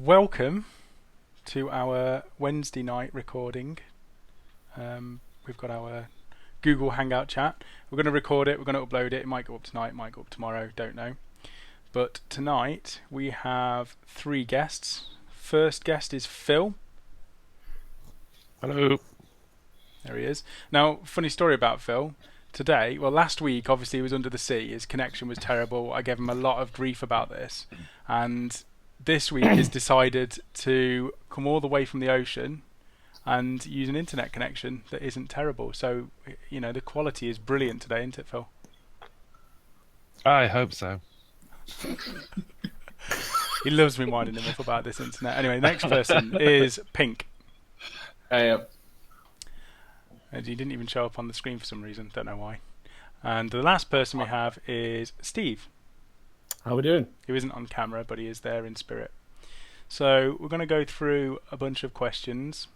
Welcome to our Wednesday night recording. We've got our Google Hangout chat. We're going to record it, we're going to upload it. It might go up tonight, it might go up tomorrow, don't know. But tonight we have 3 guests. First guest is Phil. Hello. There he is. Now, funny story about Phil. Today, well, last week, obviously, he was under the sea. His connection was terrible. I gave him a lot of grief about this. And this week, he's decided to come all the way from the ocean and use an internet connection that isn't terrible. So, you know, the quality is brilliant today, isn't it, Phil? I hope so. He loves me winding him up about this internet. Anyway, the next person is Pink. Hey, And he didn't even show up on the screen for some reason. Don't know why. And the last person we have is Steve. How we doing? He isn't on camera, but he is there in spirit. So we're going to go through a bunch of questions.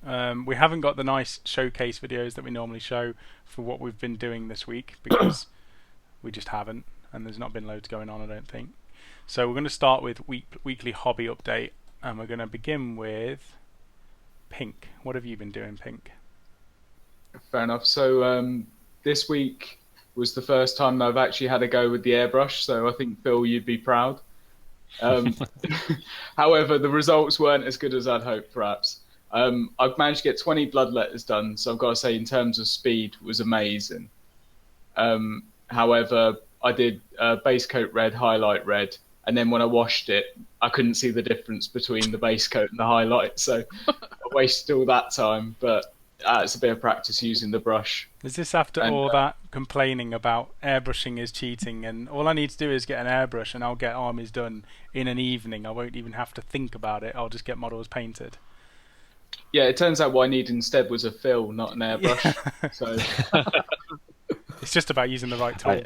We haven't got the nice showcase videos that we normally show for what we've been doing this week because we just haven't, and there's not been loads going on, I don't think. So we're going to start with weekly hobby update, and we're going to begin with Pink. What have you been doing, Pink? fair enough. So this week was the first time that I've actually had a go with the airbrush, so I think, Phil, you'd be proud. However, the results weren't as good as I'd hoped, perhaps. I've managed to get 20 bloodletters done, so I've got to say, in terms of speed, was amazing. However, I did base coat red, highlight red, and then when I washed it, I couldn't see the difference between the base coat and the highlight, so I wasted all that time, but it's a bit of practice using the brush. Is this after And, all that complaining about airbrushing is cheating and all I need to do is get an airbrush and I'll get armies done in an evening. I won't even have to think about it. I'll just get models painted. Yeah, it turns out what I needed instead was a fill, not an airbrush. So It's just about using the right tool.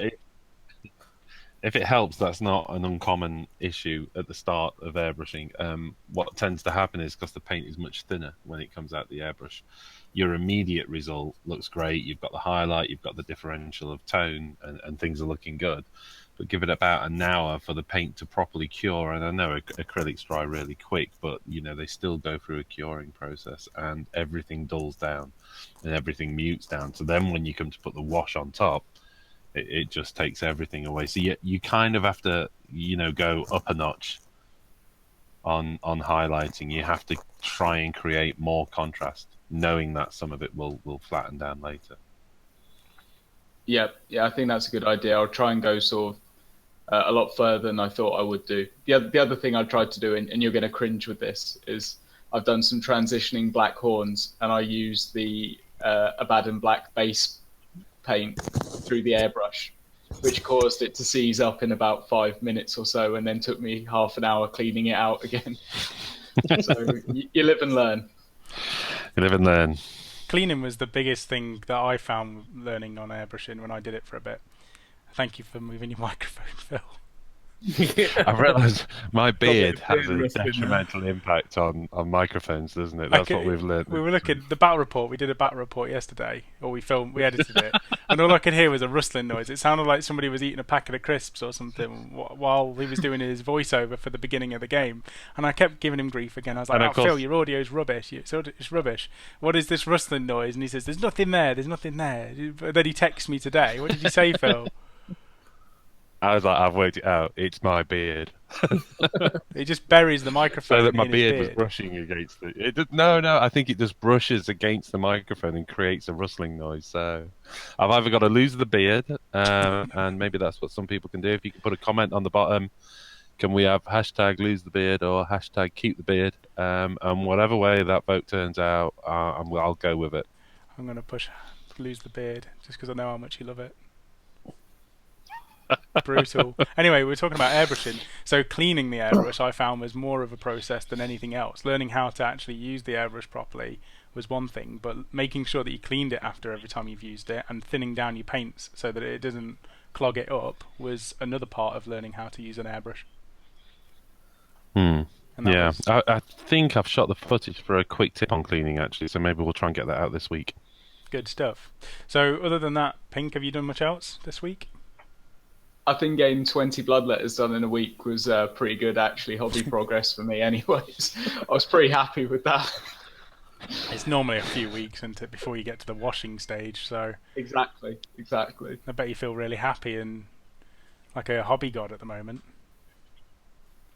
If it helps, that's not an uncommon issue at the start of airbrushing. What tends to happen is because the paint is much thinner when it comes out the airbrush, your immediate result looks great. You've got the highlight, you've got the differential of tone, and things are looking good. But give it about an hour for the paint to properly cure. And I know acrylics dry really quick, but you know they still go through a curing process, and everything dulls down and everything mutes down. So then when you come to put the wash on top, it just takes everything away. So you kind of have to, you know, go up a notch on highlighting. You have to try and create more contrast, knowing that some of it will flatten down later. yeah, I think that's a good idea. I'll try and go sort of a lot further than I thought I would do. The other thing I tried to do, and you're going to cringe with this, is I've done some transitioning black horns, and I used the Abaddon black base paint through the airbrush, which caused it to seize up in about 5 minutes or so, and then took me half an hour cleaning it out again. So you live and learn. You live and learn. Cleaning was the biggest thing that I found learning on airbrushing when I did it for a bit. Thank you for moving your microphone, Phil. I've realised my beard Got a bit has a rusty now. detrimental impact on microphones, doesn't it? That's what we've learned. We were looking the battle report. We did a battle report yesterday, or we edited it, and all I could hear was a rustling noise. It sounded like somebody was eating a packet of crisps or something while he was doing his voiceover for the beginning of the game. And I kept giving him grief again. I was like, And "Oh, of course- Phil, your audio's rubbish. It's rubbish. What is this rustling noise?" And he says, "There's nothing there. There's nothing there." But then he texts me today. What did you say, Phil? I was like, I've worked it out. It's my beard. He just buries the microphone So that my in his beard was beard. brushing against it. No, I think it just brushes against the microphone and creates a rustling noise. So I've either got to lose the beard, and maybe that's what some people can do. If you can put a comment on the bottom, can we have hashtag lose the beard or hashtag keep the beard? And whatever way that vote turns out, I'll go with it. I'm gonna push lose the beard just because I know how much you love it. Brutal. Anyway, we were talking about airbrushing. So cleaning the airbrush I found was more of a process than anything else. Learning how to actually use the airbrush properly was one thing, but making sure that you cleaned it after every time you've used it and thinning down your paints so that it doesn't clog it up was another part of learning how to use an airbrush. And that Yeah, was- I think I've shot the footage for a quick tip on cleaning actually, so maybe we'll try and get that out this week. good stuff. So other than that, Pink, have you done much else this week? I think getting 20 bloodletters done in a week was pretty good, actually, hobby progress for me anyways. I was pretty happy with that. It's normally a few weeks before you get to the washing stage, so Exactly. I bet you feel really happy and like a hobby god at the moment.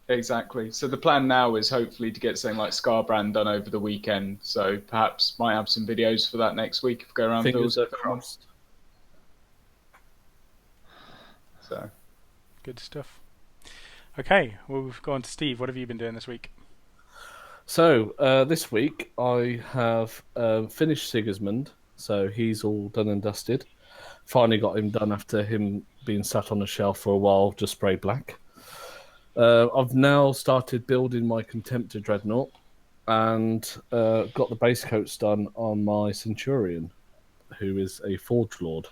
Exactly. So the plan now is hopefully to get something like Scarbrand done over the weekend. So perhaps might have some videos for that next week if we go around Fingers Phil's are crossed. So Good stuff. Okay, well, we've gone to Steve. What have you been doing this week? So this week I have finished Sigismund, so he's all done and dusted. Finally got him done after him being sat on a shelf for a while, just spray black. I've now started building my Contemptor Dreadnought and got the base coats done on my Centurion, who is a Forge Lord.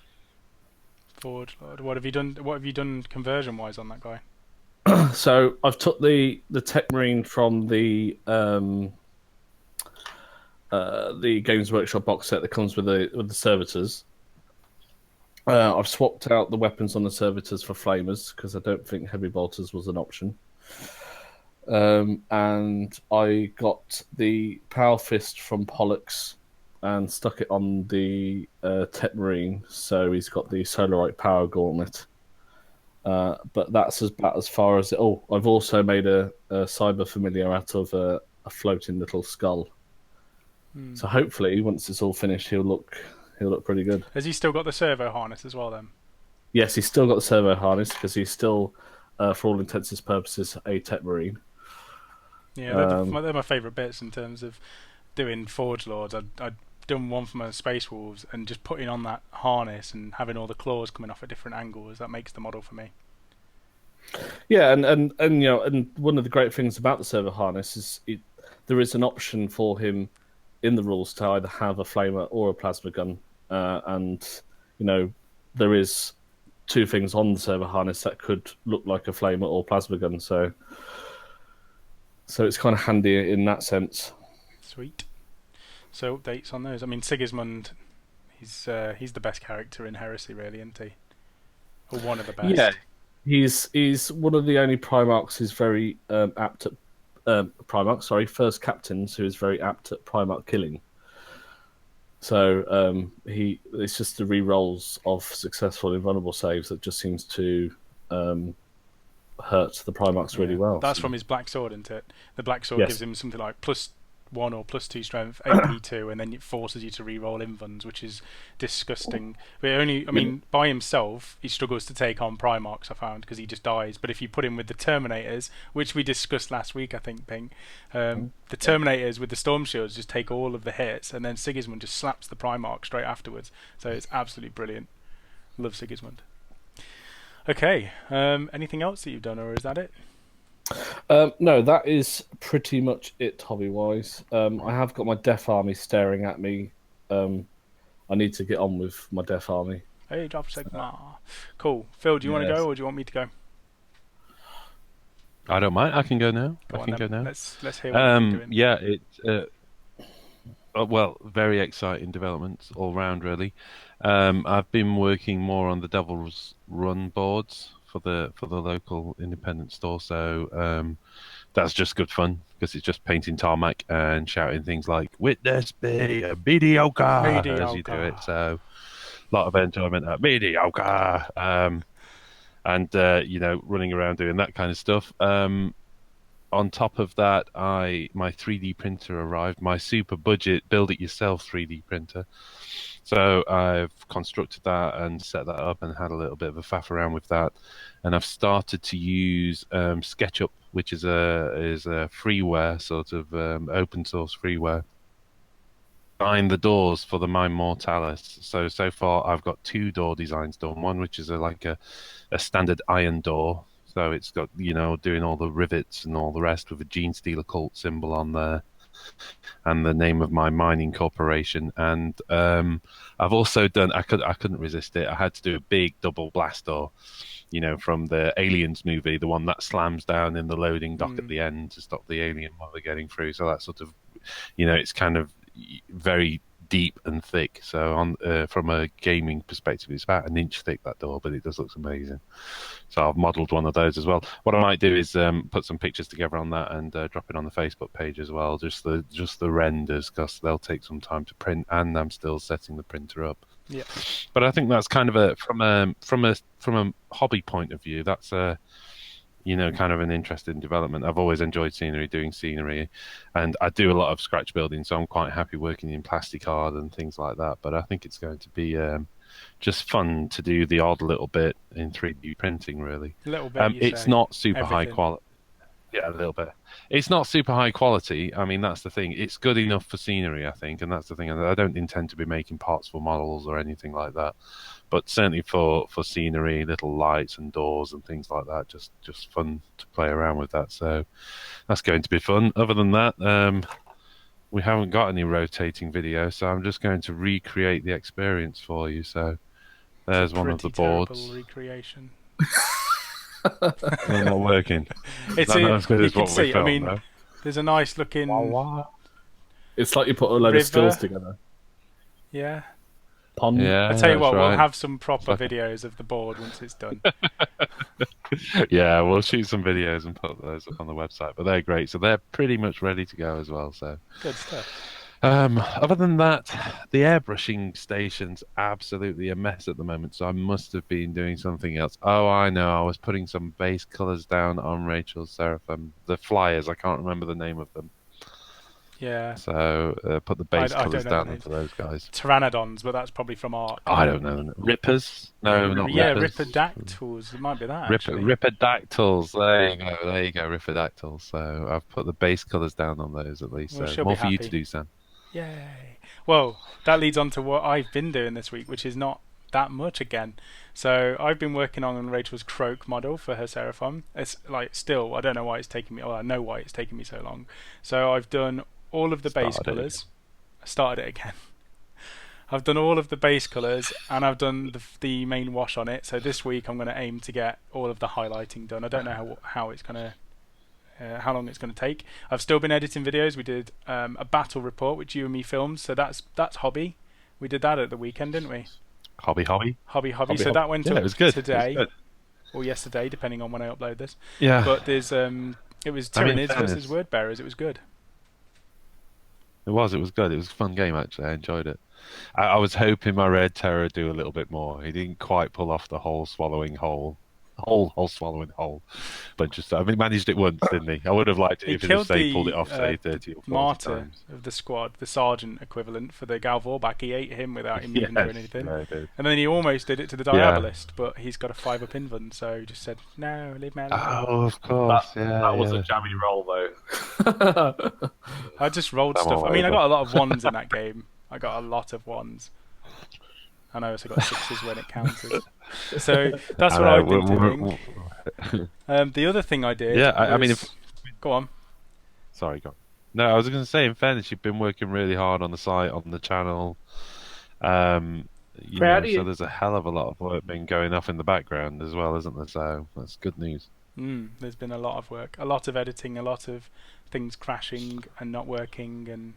Forge Lord. What have you done? What have you done conversion-wise on that guy? So I've took the Tech Marine from the Games Workshop box set that comes with the servitors. I've swapped out the weapons on the servitors for flamers because I don't think heavy bolters was an option. And I got the Power Fist from Pollux and stuck it on the Tech Marine, so he's got the Solarite Power Gauntlet. But that's about as far as it. Oh, I've also made a Cyber Familiar out of a floating little skull. So hopefully, once it's all finished, he'll look pretty good. Has he still got the servo harness as well then? Yes, he's still got the servo harness because he's still, for all intents and purposes, a Tech Marine. Yeah, they're my favourite bits in terms of doing Forge Lords. I'd done one for my Space Wolves, and just putting on that harness and having all the claws coming off at different angles, that makes the model for me. Yeah, and you know, and one of the great things about the servo harness is there is an option for him in the rules to either have a flamer or a plasma gun, and you know there is two things on the servo harness that could look like a flamer or plasma gun, so it's kind of handy in that sense. Sweet. So updates on those. I mean, Sigismund, he's the best character in Heresy, really, isn't he? Or one of the best. Yeah, he's one of the only Primarchs who's very apt at first captains who is very apt at Primarch killing. So it's just the re-rolls of successful invulnerable saves that just seems to hurt the Primarchs really well. That's from his Black Sword, isn't it? The Black Sword gives him something like +1 or +2 strength, AP2, and then it forces you to re-roll invuns, which is disgusting. But by himself, he struggles to take on Primarchs, I found, because he just dies. But if you put him with the Terminators, which we discussed last week, I think, Ping, the Terminators with the Storm Shields just take all of the hits, and then Sigismund just slaps the Primarch straight afterwards. So it's absolutely brilliant. Love Sigismund. Okay, anything else that you've done, or is that it? No, that is pretty much it hobby-wise. I have got my Death Army staring at me. I need to get on with my Death Army. Hey, drop Sigma. Cool. Phil, do you want to go, or do you want me to go? I don't mind. I can go now. Go now. Let's hear what you're doing. Yeah, it's well, very exciting developments all round, really. I've been working more on the Devil's Run boards for the local independent store, so that's just good fun because it's just painting tarmac and shouting things like "Witness be a mediocre" as you do it. So a lot of enjoyment at mediocre, and running around doing that kind of stuff. On top of that, my 3D printer arrived, my super budget build it yourself 3D printer. So I've constructed that and set that up and had a little bit of a faff around with that. And I've started to use SketchUp, which is a freeware, sort of open source freeware. Design the doors for the Mine Mortalis. So far I've got 2 door designs done. One which is like a standard iron door. So it's got, doing all the rivets and all the rest with a Gene Stealer cult symbol on there. And the name of my mining corporation, and I've also done. I couldn't resist it. I had to do a big double blast door, from the Aliens movie, the one that slams down in the loading dock at the end to stop the alien while they're getting through. So that sort of, it's kind of very deep and thick. So from a gaming perspective, it's about an inch thick, that door, but it does look amazing. So I've modelled one of those as well. What I might do is put some pictures together on that and drop it on the Facebook page as well. Just the renders, because they'll take some time to print, and I'm still setting the printer up. Yeah. But I think that's kind of from a hobby point of view, that's kind of an interesting development. I've always enjoyed doing scenery, and I do a lot of scratch building, so I'm quite happy working in plastic art and things like that. But I think it's going to be just fun to do the odd little bit in 3D printing, really. A little bit. It's not super high Everything. quality. Yeah, a little bit. It's not super high quality. I mean, that's the thing. It's good enough for scenery, I think, and that's the thing. I don't intend to be making parts for models or anything like that, but certainly for scenery, little lights and doors and things like that. Just fun to play around with that. So that's going to be fun. Other than that, we haven't got any rotating video, so I'm just going to recreate the experience for you. So there's one of the boards. Recreation. They're not working. It's not as good you as can what see. we filmed, I mean, though. there's a nice looking. It's like you put a load River. of stills together. Yeah. Pond. Yeah, I tell you what, that's right. we'll have some proper Like videos of the board once it's done. Yeah, we'll shoot some videos and put those up on the website. But they're great, so they're pretty much ready to go as well. So Good stuff. other than that, the airbrushing station's absolutely a mess at the moment, so I must have been doing something else. Oh, I know, I was putting some base colours down on Rachel's Seraphim. The flyers, I can't remember the name of them. Yeah. So put the base I don't colours know the down names. for those guys. Pteranodons, but that's probably from Ark. I don't know. Rippers? No, not Yeah, Rippers. Ripidactyls. It might be that, actually. Ripidactyls. There you go, Ripidactyls. So I've put the base colours down on those at least. Well, So she'll more be for you to happy. do, Sam. Yay. Well, that leads on to what I've been doing this week, which is not that much again. So I've been working on Rachel's Croak model for her Seraphim. It's like still, I don't know why it's taking me, well, I know why it's taking me so long. So I've done all of the base Started it colours. I started it again. I've done all of the base colours and I've done the main wash on it. So this week I'm going to aim to get all of the highlighting done. I don't know how it's going to, how long it's going to take. I've still been editing videos. We did a battle report which you and me filmed. So that's hobby. We did that at the weekend, didn't we? Hobby. Hobby. So that went Yeah, up it was good. today It was good. or yesterday, depending on when I upload this. Yeah. But there's it was I mean, Tyranids fairness. versus Word Bearers. It was good. It was good. It was a fun game, actually. I enjoyed it. I was hoping my Red Terror would do a little bit more. He didn't quite pull off the whole swallowing hole. Swallowing hole. But just, I mean, he managed it once, didn't he? I would have liked it He if he killed just pulled it off, the, say, 30 or 40 martyr times. of the squad, the sergeant equivalent for the Galvorbak. He ate him without him even doing anything. Yeah, he did. And then he almost did it to the Diabolist, but he's got a 5-up invuln, so he just said, no, leave me alone. Oh, of course. That was a jammy roll, though. I just rolled Come stuff. on, I mean, I over. got a lot of ones in that game. I got a lot of ones. And I also got 6s when it counted. So that's what I've been doing. The other thing I did Yeah, I mean, was- Go on. Sorry, go on. No, I was going to say, in fairness, you've been working really hard on the site, on the channel. So there's a hell of a lot of work been going off in the background as well, isn't there? So that's good news. There's been a lot of work, a lot of editing, a lot of things crashing and not working, and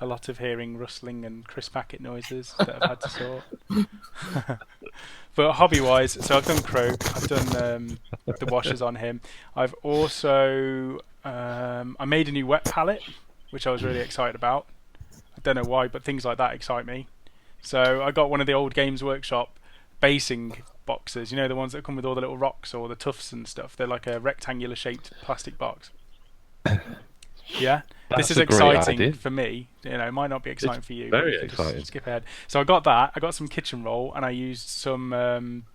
a lot of hearing rustling and crisp packet noises that I've had to sort. But hobby-wise, so I've done Croak, I've done the washes on him. I've also I made a new wet palette, which I was really excited about. I don't know why, but things like that excite me. So I got one of the old Games Workshop basing boxes, you know, the ones that come with all the little rocks or the tufts and stuff. They're like a rectangular shaped plastic box. Yeah, this is a great exciting idea. for me. You know, it might not be exciting for you. very but you can just exciting. skip ahead. So I got that. I got some kitchen roll, and I used some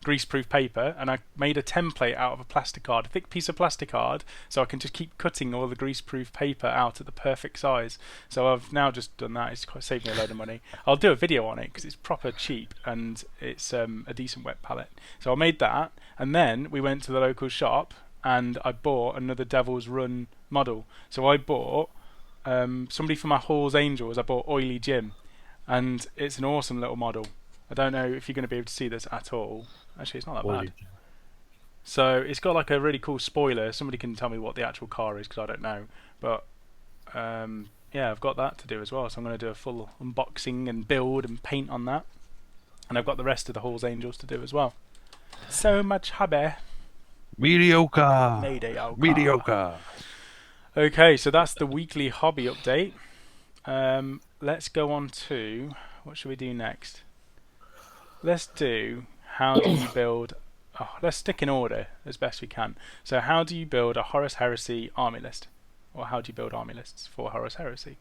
greaseproof paper, and I made a template out of a plastic card, a thick piece of plastic card, so I can just keep cutting all the greaseproof paper out at the perfect size. So I've now just done that. It's saved me a load of money. I'll do a video on it because it's proper cheap and it's a decent wet palette. So I made that, and then we went to the local shop and I bought another Devil's Run model. So I bought somebody for my Hall's Angels. I bought Oily Jim, and it's an awesome little model. I don't know if you're going to be able to see this at all. Actually, it's not that bad. So it's got like a really cool spoiler. Somebody can tell me what the actual car is because I don't know. But yeah, I've got that to do as well. So I'm going to do a full unboxing and build and paint on that. And I've got the rest of the Horus Angels to do as well. So much hobby. Mediocre. Mediocre. Mediocre. Okay, so that's the weekly hobby update. Let's go on to, what should we do next? Let's do, how do you build, let's stick in order as best we can. So how do you build a Horus Heresy army list? Or how do you build army lists for Horus Heresy?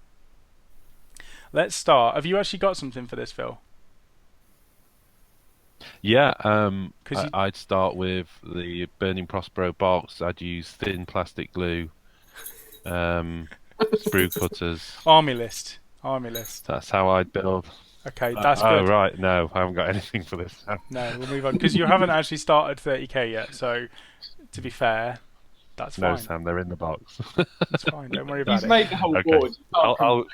Let's start. Have you actually got something for this, Phil? Yeah, I'd start with the Burning Prospero box. I'd use thin plastic glue, sprue cutters. Army list. That's how I'd build. Okay, that's Oh, good. right, no, I haven't got anything for this. No, we'll move on. Because you haven't actually started 30k yet, so to be fair, that's No, fine. Sam, they're in the box. That's fine, don't worry about He's it. made the whole Okay. board. You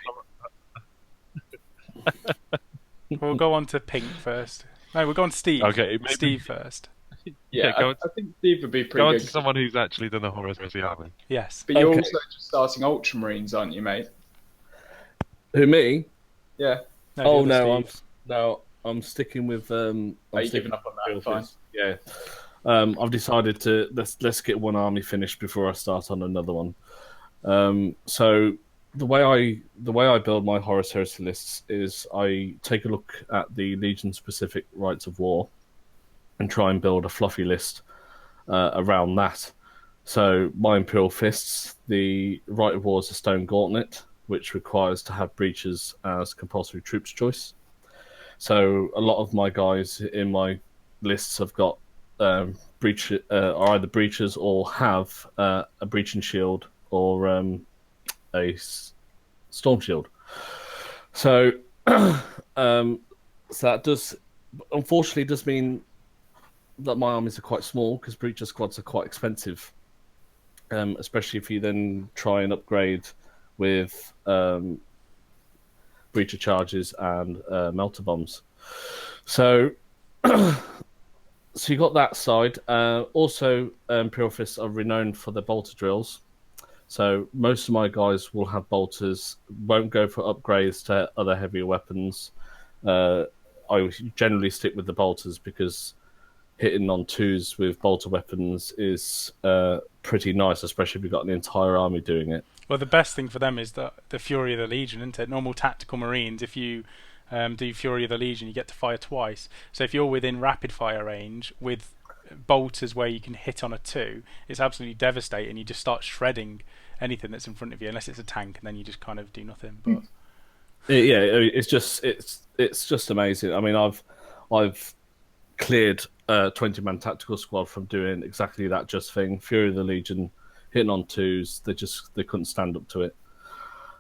can't We'll go on to Pink first. No, we'll go on to Steve. Okay, maybe- Steve first. Yeah, go I think Steve would be Go pretty on good. to someone who's actually done a Horus Heresy army. Yes. But you're Okay. also just starting Ultramarines, aren't you, mate? Who, me? Yeah. No, Oh the other no, Steve. I'm sticking with. Are I'm you sticking giving up on with that? Fine. Phil's. Yeah. I've decided to let's get one army finished before I start on another one. So the way I build my Horus Heresy lists is I take a look at the Legion specific rights of war and try and build a fluffy list around that. So my Imperial Fists, the right of war is a Stone Gauntlet, which requires to have breaches as compulsory troops choice. So a lot of my guys in my lists have got are either breaches or have a breaching shield or a storm shield. So, so that does unfortunately mean that my armies are quite small because breacher squads are quite expensive, especially if you then try and upgrade with breacher charges and melter bombs. So, so you got that side. Also, Imperial Fists are renowned for their bolter drills. So most of my guys will have bolters, won't go for upgrades to other heavier weapons. I generally stick with the bolters because hitting on twos with bolter weapons is pretty nice, especially if you've got an entire army doing it. Well, the best thing for them is the Fury of the Legion, isn't it? Normal tactical Marines, if you do Fury of the Legion, you get to fire twice. So if you're within rapid fire range with bolters where you can hit on a 2, it's absolutely devastating. You just start shredding anything that's in front of you, unless it's a tank, and then you just kind of do nothing. But yeah, it's just amazing. I mean, I've cleared a 20-man tactical squad from doing exactly that just thing. Fury of the Legion, hitting on 2s, they couldn't stand up to it.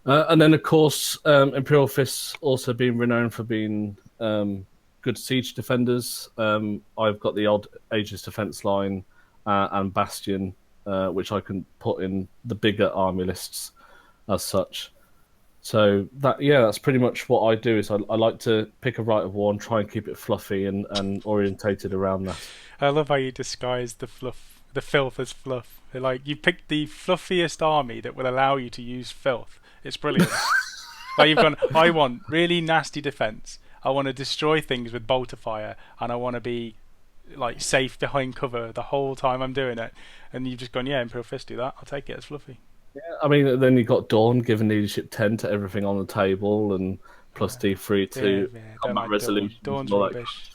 And then, of course, Imperial Fists also being renowned for being good siege defenders. I've got the old Aegis Defense Line and Bastion, which I can put in the bigger army lists as such. So that's pretty much what I do. Is I like to pick a right of war and try and keep it fluffy and orientated around that. I love how you disguise the filth as fluff. Like, you picked the fluffiest army that will allow you to use filth. It's brilliant. Like, you've gone, I want really nasty defense. I want to destroy things with bolter fire, and I want to be like safe behind cover the whole time I'm doing it. And you've just gone, yeah, Imperial Fist, do that. I'll take it. It's fluffy. Yeah, I mean, then you got Dawn giving leadership 10 to everything on the table, and plus D3 to combat resolution. Dawn's rubbish.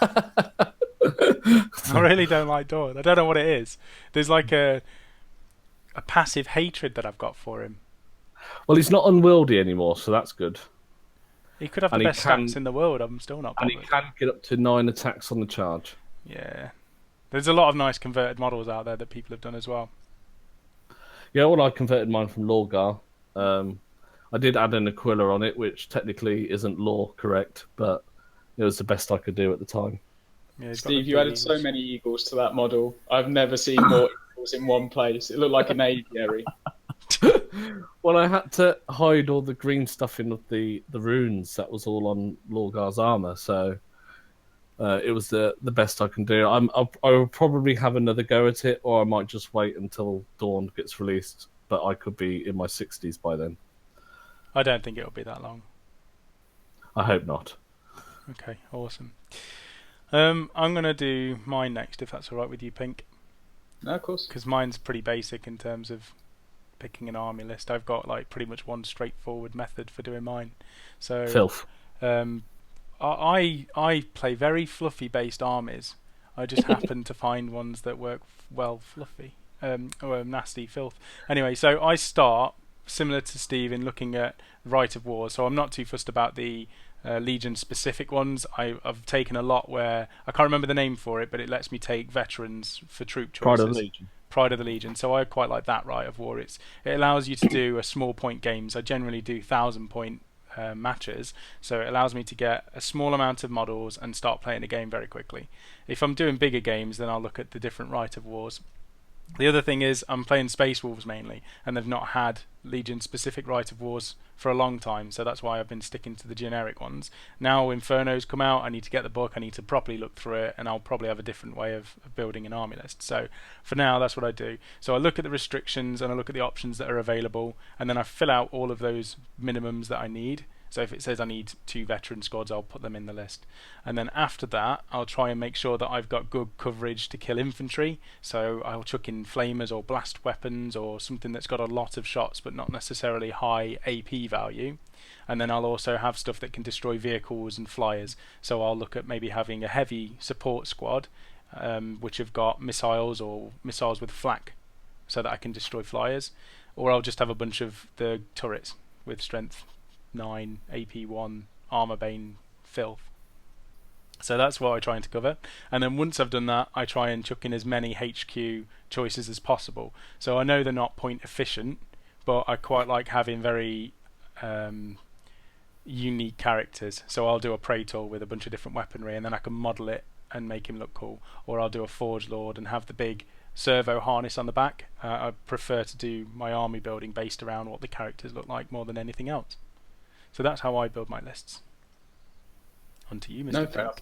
I really don't like Dawn. I don't know what it is. There's like a passive hatred that I've got for him. Well, he's not unwieldy anymore, so that's good. He could have the best stats in the world. I'm still not bothered. And he can get up to 9 attacks on the charge. Yeah. There's a lot of nice converted models out there that people have done as well. Yeah, well, I converted mine from Lorgar. I did add an Aquila on it, which technically isn't law correct, but it was the best I could do at the time. Yeah, Steve, you added so many eagles to that model. I've never seen more eagles in one place. It looked like an aviary. Well, I had to hide all the green stuff in the runes. That was all on Lorgar's armor, so it was the best I can do. I will probably have another go at it, or I might just wait until Dawn gets released. But I could be in my 60s by then. I don't think it'll be that long. I hope not. Okay, awesome. I'm going to do mine next, if that's all right with you, Pink. No, of course. Because mine's pretty basic in terms of picking an army list. I've got like pretty much one straightforward method for doing mine. So Filth. I play very fluffy based armies. I just happen to find ones that work well fluffy. Or nasty filth. Anyway, so I start similar to Steve in looking at Rite of War. So I'm not too fussed about the Legion specific ones. I've taken a lot where I can't remember the name for it, but it lets me take veterans for troop choices. Pride of the Legion. Pride of the Legion. So I quite like that Rite of War. It allows you to do a small point games. I generally do 1,000-point matches, so it allows me to get a small amount of models and start playing the game very quickly. If I'm doing bigger games, then I'll look at the different Rite of Wars. The other thing is I'm playing Space Wolves mainly, and they've not had Legion-specific Rite of Wars for a long time, so that's why I've been sticking to the generic ones. Now Inferno's come out, I need to get the book, I need to properly look through it, and I'll probably have a different way of building an army list. So for now, that's what I do. So I look at the restrictions, and I look at the options that are available, and then I fill out all of those minimums that I need. So if it says I need 2 veteran squads, I'll put them in the list. And then after that, I'll try and make sure that I've got good coverage to kill infantry. So I'll chuck in flamers or blast weapons or something that's got a lot of shots but not necessarily high AP value. And then I'll also have stuff that can destroy vehicles and flyers. So I'll look at maybe having a heavy support squad, which have got missiles or missiles with flak, so that I can destroy flyers. Or I'll just have a bunch of the turrets with strength 9, AP1, Armor Bane, Filth. So that's what I try to cover. And then once I've done that, I try and chuck in as many HQ choices as possible. So I know they're not point efficient, but I quite like having very unique characters. So I'll do a Praetor with a bunch of different weaponry, and then I can model it and make him look cool. Or I'll do a Forge Lord and have the big servo harness on the back. I prefer to do my army building based around what the characters look like more than anything else. So that's how I build my lists. On to you, Mr. No, fair enough.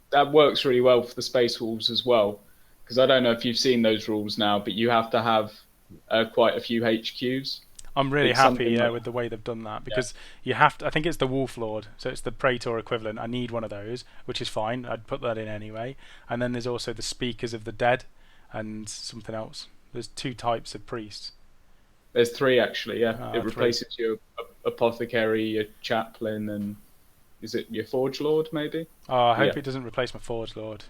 That works really well for the Space Wolves as well, because I don't know if you've seen those rules now, but you have to have quite a few HQs. I'm really happy with the way they've done that, because you have to. I think it's the Wolf Lord, so it's the Praetor equivalent. I need one of those, which is fine. I'd put that in anyway. And then there's also the Speakers of the Dead and something else. There's 2 types of priests. There's 3 actually, yeah. It replaces your apothecary, your chaplain, and is it your Forge Lord maybe? Oh, I hope it doesn't replace my Forge Lord.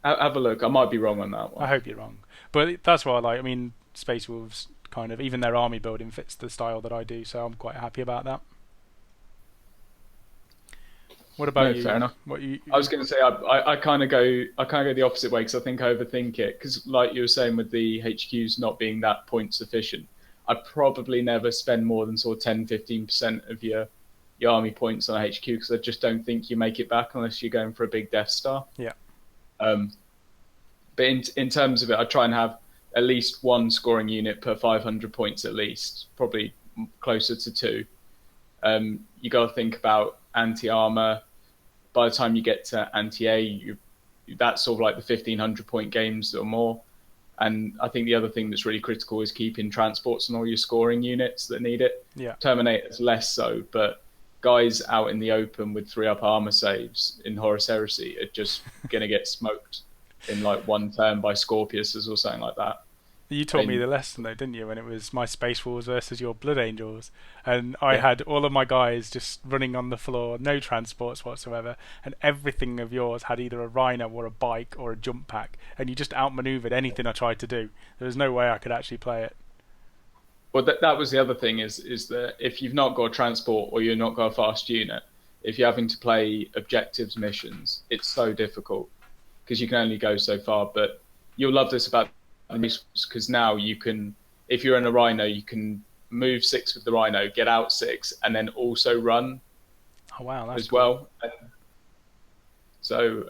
Have a look. I might be wrong on that one. I hope you're wrong. But that's what I like. I mean, Space Wolves kind of, even their army building fits the style that I do, so I'm quite happy about that. What about you? Fair enough. I was going to say I kind of go the opposite way, because I think I overthink it. Because like you were saying with the HQs not being that point sufficient, I probably never spend more than sort of 10-15% of your army points on a HQ, because I just don't think you make it back unless you're going for a big Death Star. Yeah. But in terms of it, I try and have at least 1 scoring unit per 500 points at least, probably closer to 2. You got to think about anti-armor. By the time you get to anti-A, that's sort of like the 1,500 point games or more. And I think the other thing that's really critical is keeping transports on all your scoring units that need it. Yeah. Terminators less so, but guys out in the open with 3-up armor saves in Horus Heresy are just going to get smoked in like 1 turn by Scorpiuses or something like that. You taught me the lesson though, didn't you, when it was my Space Wolves versus your Blood Angels, and I had all of my guys just running on the floor, no transports whatsoever, and everything of yours had either a Rhino or a bike or a jump pack, and you just outmaneuvered anything I tried to do. There was no way I could actually play it. Well, that was the other thing is that if you've not got a transport or you're not got a fast unit, if you're having to play objectives missions, it's so difficult because you can only go so far. But you'll love this about because now you can, if you're in a Rhino, you can move 6 with the Rhino, get out 6, and then also run. Oh wow, that's as well. And so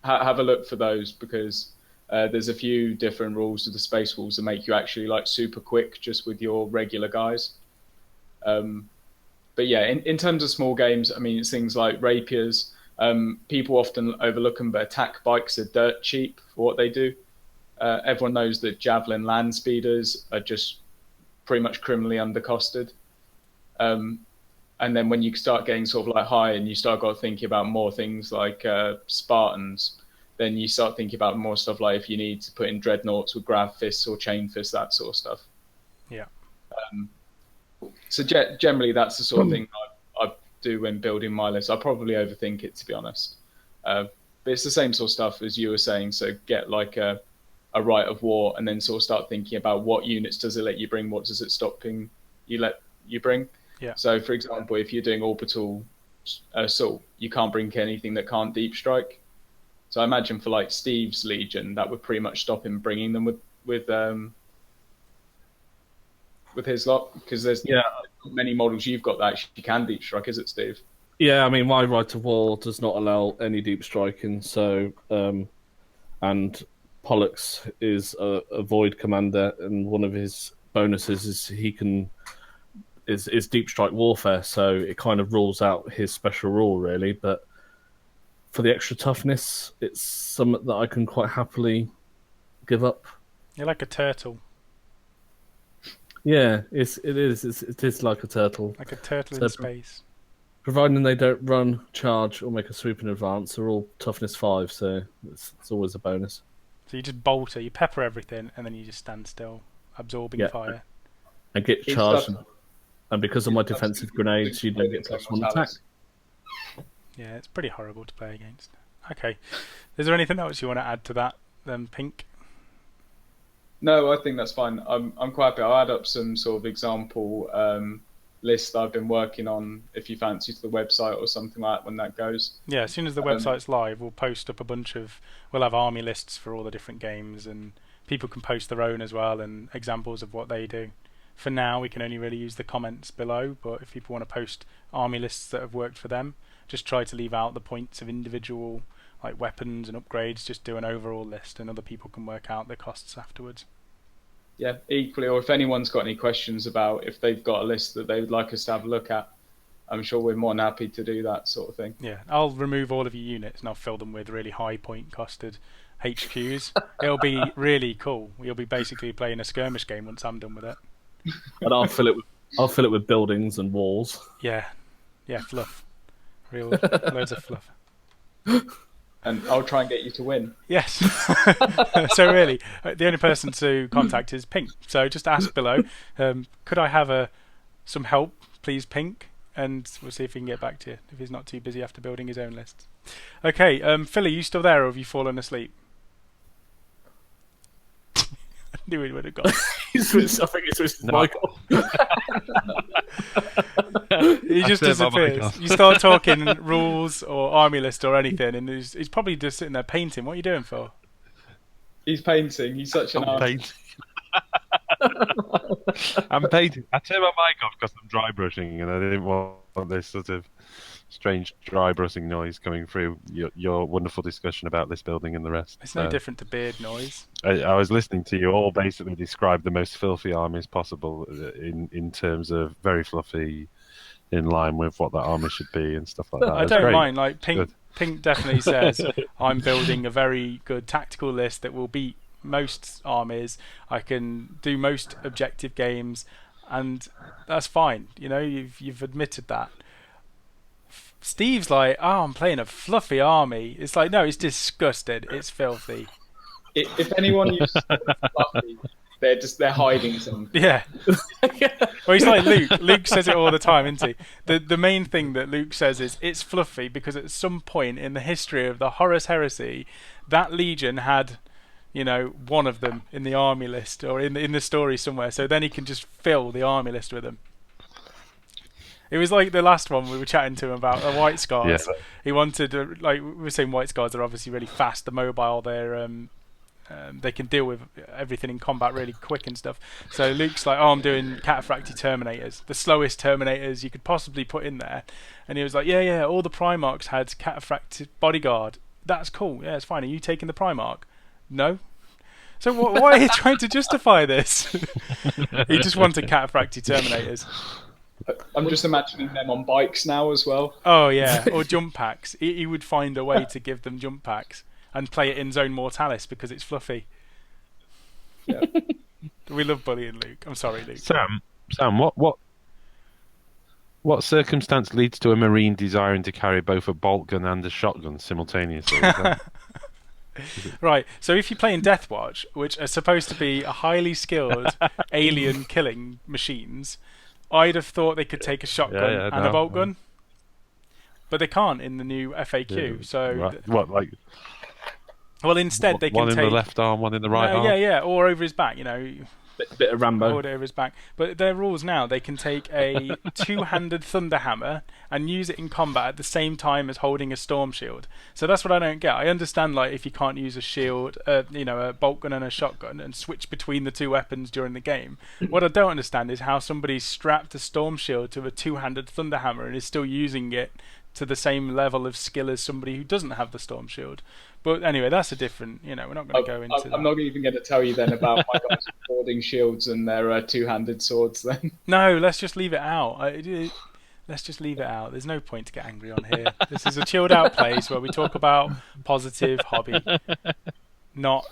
have a look for those, because there's a few different rules to the Space Wolves that make you actually like super quick just with your regular guys. But yeah, in terms of small games, I mean, it's things like rapiers. People often overlook them, but attack bikes are dirt cheap for what they do. Everyone knows that javelin land speeders are just pretty much criminally undercosted. And then when you start getting sort of like high and you start got thinking about more things like Spartans, then you start thinking about more stuff like if you need to put in dreadnoughts with grav fists or chain fists, that sort of stuff. Yeah. So generally, that's the sort of thing I do when building my list. I probably overthink it, to be honest. But it's the same sort of stuff as you were saying. So get like a rite of war, and then sort of start thinking about what units does it let you bring, what does it stop let you bring. Yeah. So, for example, if you're doing orbital assault, you can't bring anything that can't deep strike. So I imagine for like Steve's Legion, that would pretty much stop him bringing them with his lot, because there's many models you've got that actually can deep strike, is it, Steve? Yeah, I mean, my Rite of War does not allow any deep striking, so and Pollux is a void commander, and one of his bonuses is he can is deep strike warfare, so it kind of rules out his special rule, really. But for the extra toughness, it's something that I can quite happily give up. You're like a turtle. Yeah, it is like a turtle. Like a turtle So in space. Providing they don't run, charge, or make a sweep in advance, they're all toughness 5, so it's always a bonus. So you just bolter, you pepper everything, and then you just stand still, absorbing fire. And get charged, and because of my defensive grenades, you don't get +1 attack. Yeah, it's pretty horrible to play against. Okay, is there anything else you want to add to that, then, Pink? No, I think that's fine. I'm quite happy. I'll add up some sort of example lists that I've been working on, if you fancy, to the website or something like that when that goes. Yeah, as soon as the website's live, we'll post up we'll have army lists for all the different games, and people can post their own as well, and examples of what they do. For now, we can only really use the comments below, but if people want to post army lists that have worked for them, just try to leave out the points of individual like weapons and upgrades, just do an overall list, and other people can work out the costs afterwards. Yeah, equally, or if anyone's got any questions about if they've got a list that they would like us to have a look at, I'm sure we're more than happy to do that sort of thing. Yeah, I'll remove all of your units and I'll fill them with really high point costed HQs. It'll be really cool. You'll be basically playing a skirmish game once I'm done with it. And I'll fill it with buildings and walls. Yeah, fluff. Loads of fluff. And I'll try and get you to win. Yes. So really, the only person to contact is Pink. So just ask below, could I have some help, please, Pink? And we'll see if he can get back to you, if he's not too busy after building his own lists. Okay, Philly, you still there, or have you fallen asleep? I knew he would have gone. I think he switched his mic off. He just disappears. You start talking rules or army list or anything, and he's probably just sitting there painting. What are you doing for? He's painting. He's such an artist. I'm painting. I turned my mic off because I'm dry brushing, and I didn't want this sort of strange dry brushing noise coming through your wonderful discussion about this building and the rest. It's no different to beard noise. I was listening to you all basically describe the most filthy armies possible in terms of very fluffy, in line with what that army should be and stuff like that. I don't mind. Like Pink definitely says I'm building a very good tactical list that will beat most armies. I can do most objective games, and that's fine. You know, you've admitted that. Steve's like, oh, I'm playing a fluffy army. It's like, no, it's disgusting. It's filthy. If anyone uses fluffy, they're hiding something. Yeah. Well, he's like Luke. Luke says it all the time, isn't he? The main thing that Luke says is it's fluffy because at some point in the history of the Horus Heresy, that legion had, you know, one of them in the army list or in the story somewhere. So then he can just fill the army list with them. It was like the last one we were chatting to him about, the White Scars. Yeah. He wanted, like we were saying, White Scars are obviously really fast, they're mobile, they can deal with everything in combat really quick and stuff. So Luke's like, oh, I'm doing Cataphracti Terminators, the slowest Terminators you could possibly put in there. And he was like, yeah, all the Primarchs had Cataphracti Bodyguard. That's cool, yeah, it's fine. Are you taking the Primarch? No. So why are you trying to justify this? He just wanted Cataphracti Terminators. I'm just imagining them on bikes now as well. Oh yeah, or jump packs. He would find a way to give them jump packs and play it in Zone Mortalis because it's fluffy. Yeah. We love bullying Luke. I'm sorry, Luke. Sam, what What circumstance leads to a Marine desiring to carry both a bolt gun and a shotgun simultaneously? Right, so if you play in Deathwatch, which are supposed to be a highly skilled alien killing machines, I'd have thought they could take a shotgun Yeah, and a no, bolt gun, but they can't in the new FAQ. yeah, So, right. What, like well, instead they can one in take the left arm, one in the right arm? yeah, or over his back. Bit of Rambo. Hold it over his back. But their rules now, they can take a two-handed thunder hammer and use it in combat at the same time as holding a storm shield. So that's what I don't get. I understand, like, if you can't use a shield, a bolt gun and a shotgun and switch between the two weapons during the game. What I don't understand is how somebody's strapped a storm shield to a two-handed thunder hammer and is still using it to the same level of skill as somebody who doesn't have the storm shield. But anyway, that's a different. We're not going to go into that. I'm not even going to tell you then about my guys holding shields and their two-handed swords. Then No, let's just leave it out. Let's just leave it out. There's no point to get angry on here. This is a chilled out place where we talk about positive hobby, not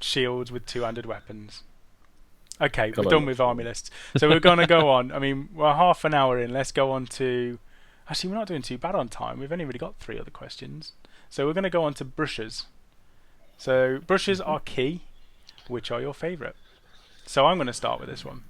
shields with two-handed weapons. Okay, we're done with army lists. So we're going to go on. I mean, we're half an hour in. Let's go on to... Actually, we're not doing too bad on time. We've only really got 3 other questions. So we're going to go on to brushes. So brushes are key. Which are your favourite? So I'm going to start with this one.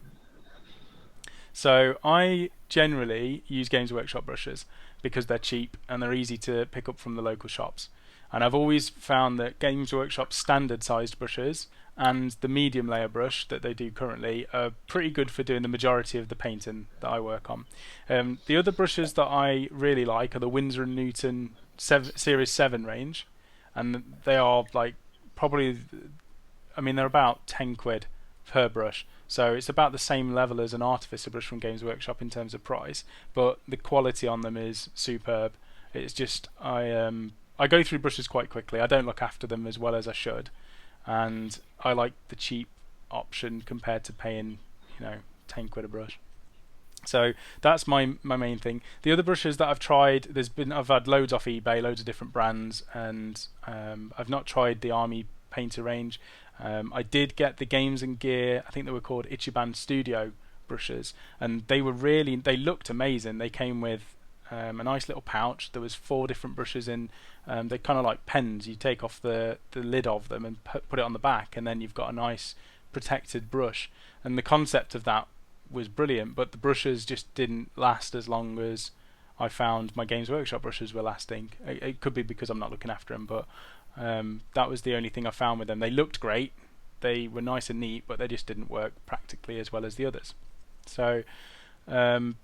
So I generally use Games Workshop brushes because they're cheap and they're easy to pick up from the local shops. And I've always found that Games Workshop standard sized brushes and the medium layer brush that they do currently are pretty good for doing the majority of the painting that I work on. The other brushes that I really like are the Winsor & Newton Series 7 range, and they are like probably, I mean, they're about 10 quid per brush, so it's about the same level as an Artificer brush from Games Workshop in terms of price, but the quality on them is superb. It's just I go through brushes quite quickly. I don't look after them as well as I should, and I like the cheap option compared to paying 10 quid a brush. So that's my main thing. The other brushes that I've tried, I've had loads off eBay, loads of different brands, and I've not tried the Army Painter range. I did get the Games and Gear, I think they were called Ichiban Studio brushes, and they looked amazing. They came with a nice little pouch. There was 4 different brushes in. They're kind of like pens. You take off the lid of them and put it on the back, and then you've got a nice protected brush. And the concept of that was brilliant, but the brushes just didn't last as long as I found my Games Workshop brushes were lasting. It could be because I'm not looking after them, but that was the only thing I found with them. They looked great, they were nice and neat, but they just didn't work practically as well as the others. So the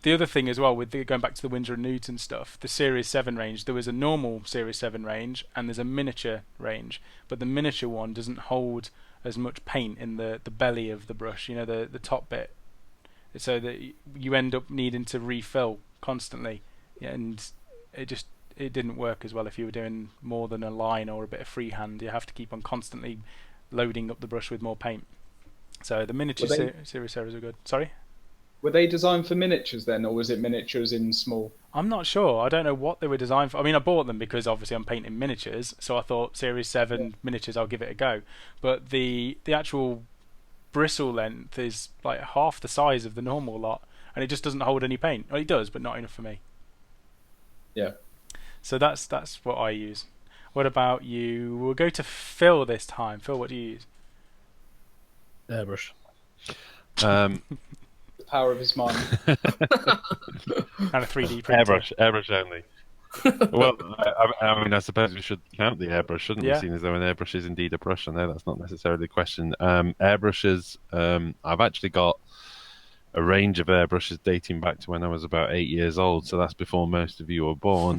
other thing as well, with going back to the Winsor & Newton stuff, the Series 7 range, there was a normal Series 7 range and there's a miniature range, but the miniature one doesn't hold as much paint in the belly of the brush, the top bit, so that you end up needing to refill constantly, and it didn't work as well if you were doing more than a line or a bit of freehand. You have to keep on constantly loading up the brush with more paint. So the miniature series are good. Sorry? Were they designed for miniatures then, or was it miniatures in small? I'm not sure. I don't know what they were designed for. I mean, I bought them because obviously I'm painting miniatures, so I thought Series 7 miniatures, I'll give it a go. But the actual bristle length is like half the size of the normal lot, and it just doesn't hold any paint. Well, it does, but not enough for me. Yeah. So that's what I use. What about you? We'll go to Phil this time. Phil, what do you use? Airbrush. The power of his mind. And a 3D printer. Airbrush only. Well, I mean, I suppose we should count the airbrush, shouldn't we? Seeing as though an airbrush is indeed a brush. I know that's not necessarily the question. Airbrushes, I've actually got a range of airbrushes dating back to when I was about 8 years old, so that's before most of you were born.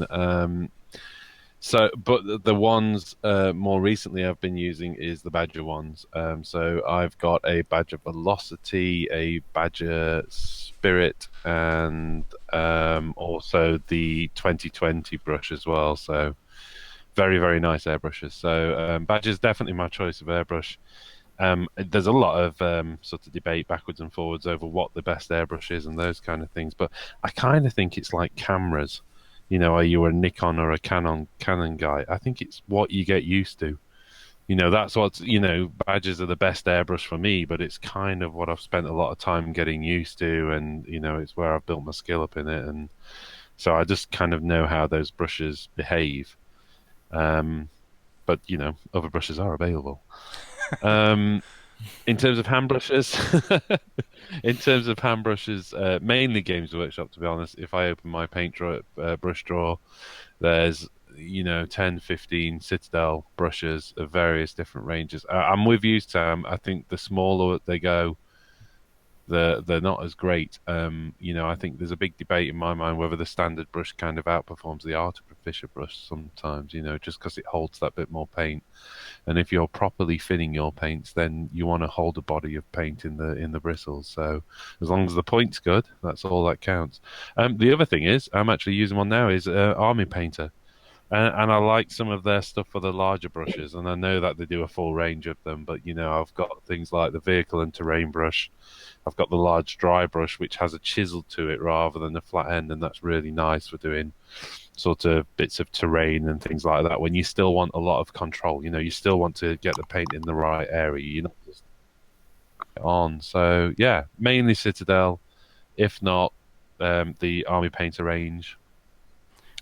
But the ones more recently I've been using is the Badger ones. So I've got a Badger Velocity, a Badger Spirit, and also the 2020 brush as well. So very, very nice airbrushes. So Badger's definitely my choice of airbrush. There's a lot of sort of debate backwards and forwards over what the best airbrush is and those kind of things. But I kind of think it's like cameras. Are you a Nikon or a Canon guy? I think it's what you get used to. That's what, badges are the best airbrush for me, but it's kind of what I've spent a lot of time getting used to, and it's where I've built my skill up in it, and so I just kind of know how those brushes behave. But other brushes are available. In terms of hand brushes, mainly Games Workshop. To be honest, if I open my brush drawer, there's 10, 15 Citadel brushes of various different ranges. I'm with you, Sam. I think the smaller they go, they're not as great. I think there's a big debate in my mind whether the standard brush kind of outperforms the artificial brush sometimes. Just because it holds that bit more paint. And if you're properly thinning your paints, then you want to hold a body of paint in the bristles. So as long as the point's good, that's all that counts. The other thing is, I'm actually using one now, is Army Painter. And I like some of their stuff for the larger brushes, and I know that they do a full range of them. But I've got things like the vehicle and terrain brush. I've got the large dry brush, which has a chisel to it rather than a flat end, and that's really nice for doing sort of bits of terrain and things like that. When you still want a lot of control, you still want to get the paint in the right area. You're not just on. So yeah, mainly Citadel, if not the Army Painter range.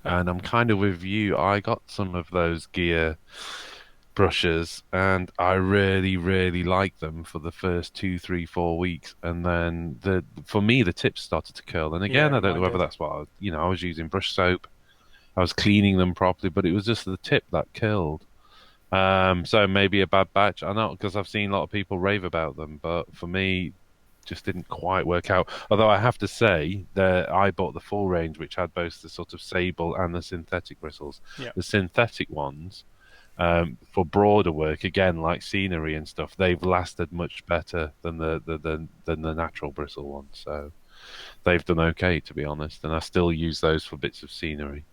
And I'm kind of with you. I got some of those gear brushes, and I really, really liked them for the first 2, 3, 4 weeks, and then for me the tips started to curl. And again, Yeah, I don't know whether that's what I was using brush soap, I was cleaning them properly, but it was just the tip that curled. So maybe a bad batch. I know, because I've seen a lot of people rave about them, but for me, just didn't quite work out. Although I have to say that I bought the full range, which had both the sort of sable and the synthetic bristles. yeah. The synthetic ones, for broader work, again like scenery and stuff, they've lasted much better than the natural bristle ones. So they've done okay, to be honest, and I still use those for bits of scenery.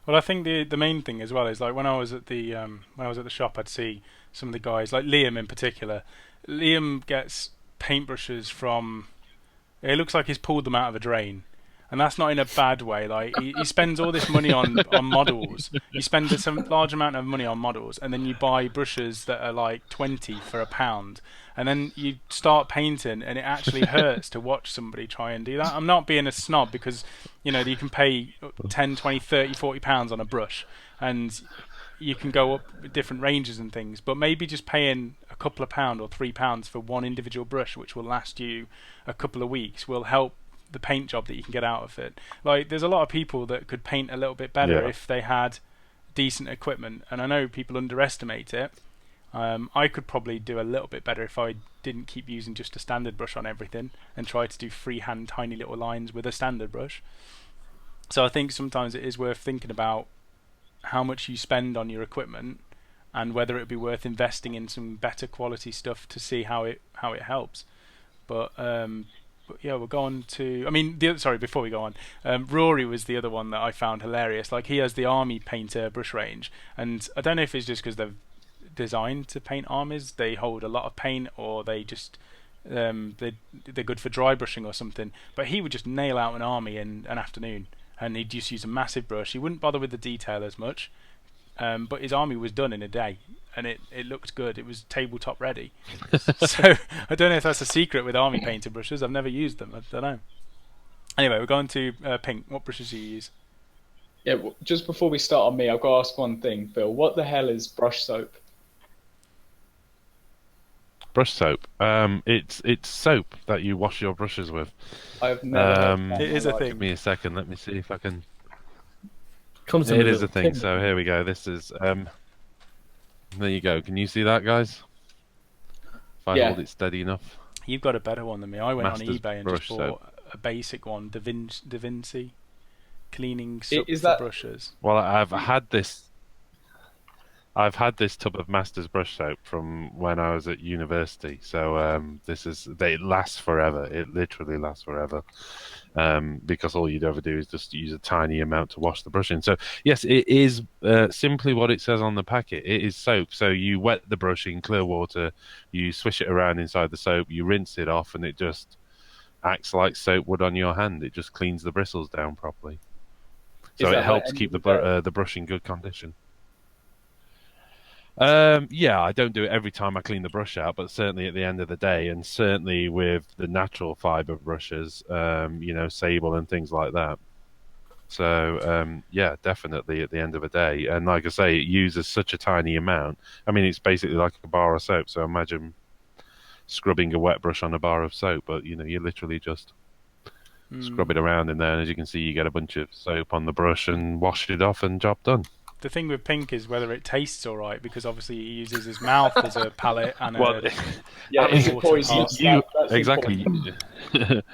Well, I think the main thing as well is like when I was at the shop, I'd see some of the guys, like Liam in particular. Liam gets paintbrushes from. It looks like he's pulled them out of a drain, and that's not in a bad way. Like he spends all this money on models. You spend some large amount of money on models, and then you buy brushes that are like 20 for £1, and then you start painting, and it actually hurts to watch somebody try and do that. I'm not being a snob, because you can pay 10, 20, 30, £40 on a brush, and you can go up with different ranges and things, but maybe just paying a couple of pound or £3 for one individual brush, which will last you a couple of weeks, will help the paint job that you can get out of it. Like, there's a lot of people that could paint a little bit better if they had decent equipment, and I know people underestimate it. I could probably do a little bit better if I didn't keep using just a standard brush on everything and try to do freehand tiny little lines with a standard brush. So I think sometimes it is worth thinking about how much you spend on your equipment and whether it would be worth investing in some better quality stuff to see how it helps. But yeah, we'll go on to. I mean, before we go on, Rory was the other one that I found hilarious. Like, he has the Army Painter brush range, and I don't know if it's just because they're designed to paint armies, they hold a lot of paint, or they just they're good for dry brushing or something. But he would just nail out an army in an afternoon, and he'd just use a massive brush. He wouldn't bother with the detail as much, but his army was done in a day, and it looked good. It was tabletop ready. So I don't know if that's a secret with Army Painter brushes. I've never used them. I don't know. Anyway, we're going to Pink. What brushes do you use? Yeah, well, just before we start on me, I've got to ask one thing, Phil. What the hell is brush soap? Brush soap. It's soap that you wash your brushes with. I've never heard that. It is a Give thing. me a second. Let me see if I can. Comes in It a is a little thing. tin. So here we go. This is. There you go. Can you see that, guys? If I hold it steady enough. You've got a better one than me. I went Masters on eBay and just brush bought soap. a basic one, Da Vinci cleaning soap Is for that- brushes. Well, I've had this tub of Masters brush soap from when I was at university. So it lasts forever. It literally lasts forever. Because all you'd ever do is just use a tiny amount to wash the brush in. So yes, it is simply what it says on the packet. It is soap. So you wet the brush in clear water, you swish it around inside the soap, you rinse it off, and it just acts like soap would on your hand. It just cleans the bristles down properly. So it helps keep the brush in good condition. Yeah, I don't do it every time I clean the brush out, but certainly at the end of the day, and certainly with the natural fiber brushes, sable and things like that. So yeah, definitely at the end of the day, and like I say, it uses such a tiny amount. I mean, it's basically like a bar of soap. So imagine scrubbing a wet brush on a bar of soap, but you literally just scrub it around in there, and as you can see, you get a bunch of soap on the brush and wash it off, and job done. The thing with pink is whether it tastes all right, because obviously he uses his mouth as a palette and Well, Yeah, is it water poisonous? part. That's exactly. important.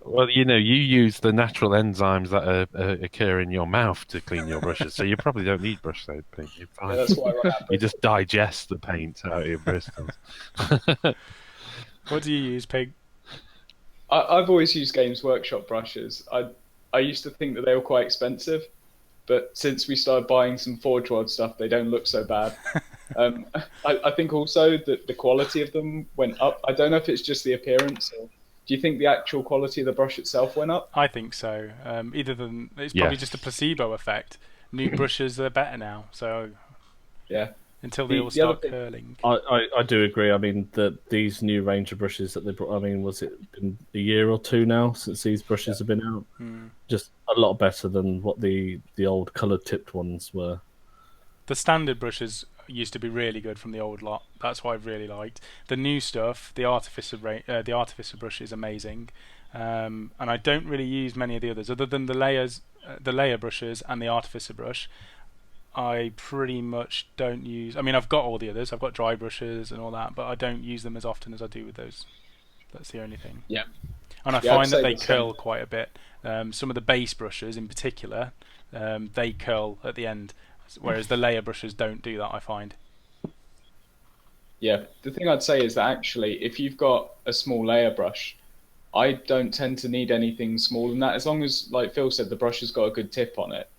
Well, you use the natural enzymes that occur in your mouth to clean your brushes, so you probably don't need brush soap. Paint. You're Yeah, fine. that's why I run out of You just digest the paint out of your bristles. What do you use, Pig? I've always used Games Workshop brushes. I used to think that they were quite expensive, but since we started buying some Forge World stuff, they don't look so bad. I think also that the quality of them went up. I don't know if it's just the appearance, or do you think the actual quality of the brush itself went up? I think so. It's probably Yes. just a placebo effect. New brushes are better now, so Yeah. until they The all other start thing- curling. I do agree. I mean, these new range of brushes that they brought. I mean, was it been a year or two now since these brushes have been out? Just a lot better than what the old coloured tipped ones were. The standard brushes used to be really good from the old lot. That's what I really liked. The new stuff, the artificer brush is amazing, and I don't really use many of the others other than the layer brushes and the artificer brush. I pretty much don't use. I mean, I've got all the others. I've got dry brushes and all that, but I don't use them as often as I do with those. That's the only thing. Yeah. And I Yeah, I'd find that say they the same. curl quite a bit. Some of the base brushes, in particular, they curl at the end, whereas the layer brushes don't do that, I find. Yeah. The thing I'd say is that actually, if you've got a small layer brush, I don't tend to need anything smaller than that. As long as, like Phil said, the brush has got a good tip on it.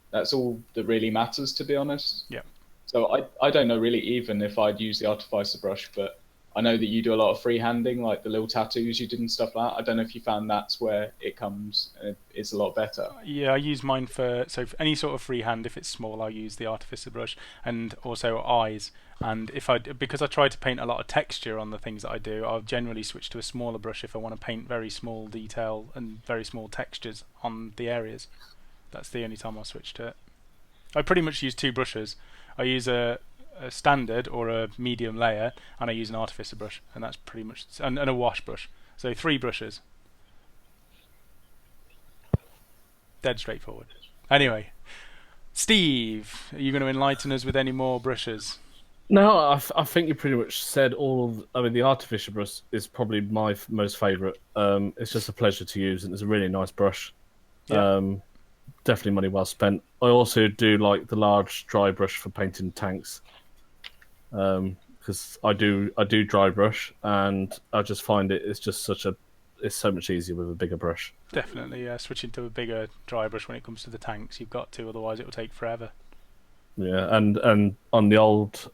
That's all that really matters, to be honest. Yeah. So I don't know really even if I'd use the artificer brush, but I know that you do a lot of freehanding, like the little tattoos you did and stuff like that. I don't know if you found that's where it comes. It's a lot better. Yeah, I use mine for any sort of freehand. If it's small, I use the artificer brush, and also eyes. And because I try to paint a lot of texture on the things that I do, I'll generally switch to a smaller brush if I want to paint very small detail and very small textures on the areas. That's the only time I'll switch to it. I pretty much use two brushes. I use a standard or a medium layer, and I use an artificer brush, and that's pretty much and a wash brush. So 3 brushes. Dead straightforward. Anyway, Steve, are you going to enlighten us with any more brushes? No, I think you pretty much said all of. I mean, the artificial brush is probably my most favourite. It's just a pleasure to use, and it's a really nice brush. Yeah. Definitely money well spent. I also do like the large dry brush for painting tanks, because I do dry brush, and I just find it's so much easier with a bigger brush. Definitely, switching to a bigger dry brush when it comes to the tanks. You've got to, otherwise it will take forever. Yeah, and on the old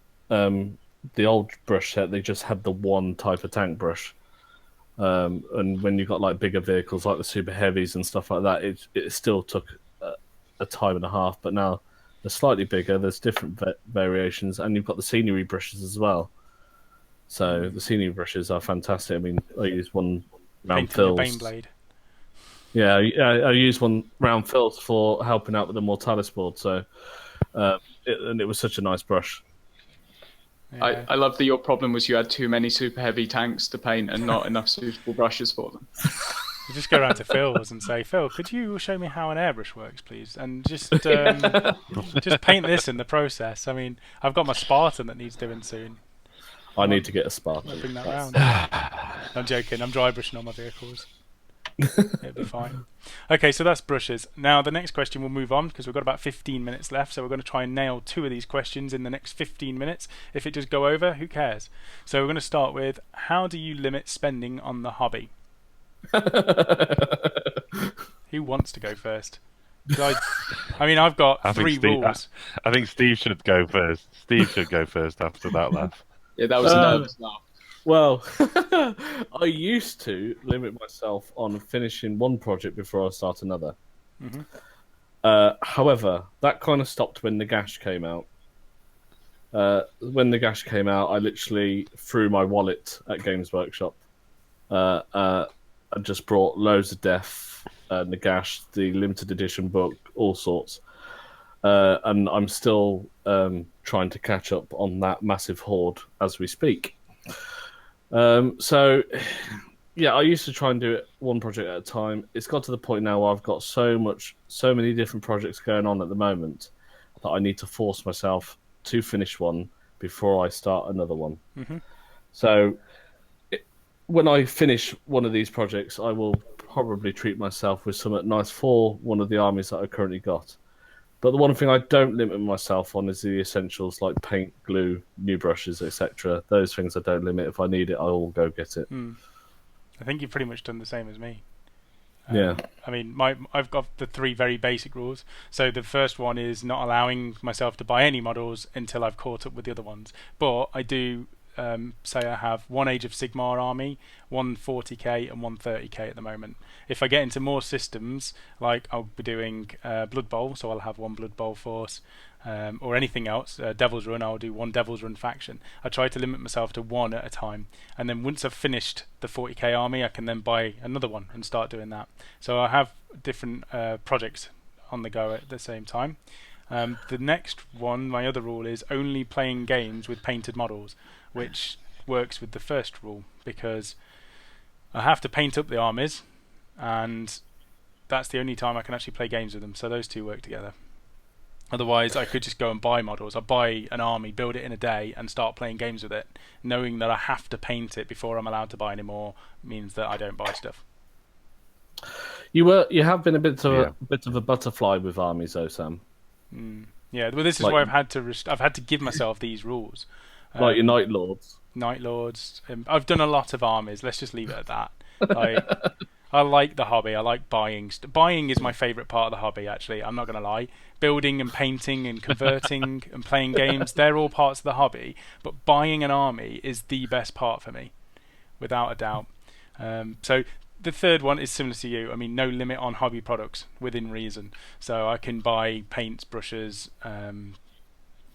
brush set, they just had the one type of tank brush. And when you've got like bigger vehicles like the super heavies and stuff like that, it still took a time and a half. But now they're slightly bigger. There's different variations, and you've got the scenery brushes as well. So the scenery brushes are fantastic. I mean, I use one round Painting your fills. Baneblade. Yeah, I use one round fills for helping out with the Mortalis board. So, and it was such a nice brush. Yeah. I love that your problem was you had too many super heavy tanks to paint and not enough suitable brushes for them. You just go around to Phil's and say, Phil, could you show me how an airbrush works, please? And just just paint this in the process. I mean, I've got my Spartan that needs doing soon. I need to get a I'll Spartan. bring that round. I'm joking. I'm dry brushing on my vehicles. It'll be fine. Okay, so that's brushes. Now, the next question we'll move on because we've got about 15 minutes left, so we're going to try and nail 2 of these questions in the next 15 minutes. If it does go over, who cares? So we're going to start with, how do you limit spending on the hobby? Who wants to go first? I mean, I've got 3 rules. I think Steve should go first. Steve should go first after that laugh. Yeah, that was a nervous laugh. Well, I used to limit myself on finishing one project before I start another. Mm-hmm. However, that kind of stopped when the Gash came out. When Nagash came out, I literally threw my wallet at Games Workshop. I just brought loads of Death, Nagash, the limited edition book, all sorts. And I'm still trying to catch up on that massive horde as we speak. So, yeah, I used to try and do it one project at a time. It's got to the point now where I've got so many different projects going on at the moment that I need to force myself to finish one before I start another one. Mm-hmm. So, when I finish one of these projects, I will probably treat myself with something nice for one of the armies that I currently got. But the one thing I don't limit myself on is the essentials like paint, glue, new brushes, etc. Those things I don't limit. If I need it, I will go get it. I think you've pretty much done the same as me. Yeah. I mean, I've got the 3 very basic rules. So the first one is not allowing myself to buy any models until I've caught up with the other ones. But I do say I have 1 Age of Sigmar army, 1 40k and 1 30k at the moment. If I get into more systems, like I'll be doing Blood Bowl, so I'll have 1 Blood Bowl force, or anything else, Devil's Run, I'll do 1 Devil's Run faction. I try to limit myself to 1 at a time, and then once I've finished the 40k army, I can then buy another one and start doing that. So I have different projects on the go at the same time. The next one, my other rule, is only playing games with painted models, which works with the first rule, because I have to paint up the armies, and that's the only time I can actually play games with them, so those two work together. Otherwise, I could just go and buy models. I buy an army, build it in a day, and start playing games with it. Knowing that I have to paint it before I'm allowed to buy any more means that I don't buy stuff. You have been a bit of a butterfly with armies, though, Sam. Yeah, well, this is why I've had to give myself these rules. Like your Night Lords. Night Lords. I've done a lot of armies. Let's just leave it at that. I like the hobby. I like buying. Buying is my favourite part of the hobby, actually. I'm not going to lie. Building and painting and converting and playing games, they're all parts of the hobby. But buying an army is the best part for me, without a doubt. So the third one is similar to you. I mean, no limit on hobby products within reason. So I can buy paints, brushes,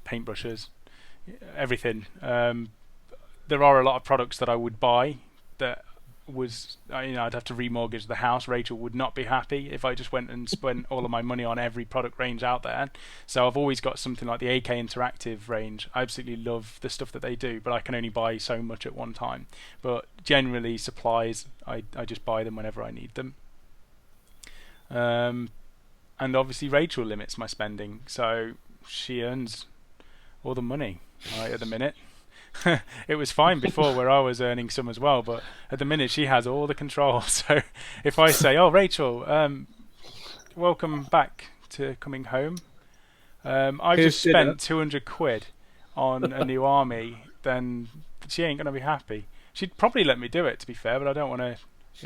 paintbrushes, everything. There are a lot of products that I would buy that I'd have to remortgage the house. Rachel would not be happy if I just went and spent all of my money on every product range out there. So I've always got something like the AK Interactive range. I absolutely love the stuff that they do, but I can only buy so much at one time. But generally, supplies, I just buy them whenever I need them. And obviously Rachel limits my spending, so she earns all the money at the minute. It was fine before where I was earning some as well, but at the minute she has all the control. So if I say, "Oh, Rachel, welcome back to coming home. I just spent 200 quid on a new army," then she ain't going to be happy. She'd probably let me do it, to be fair, but I don't want to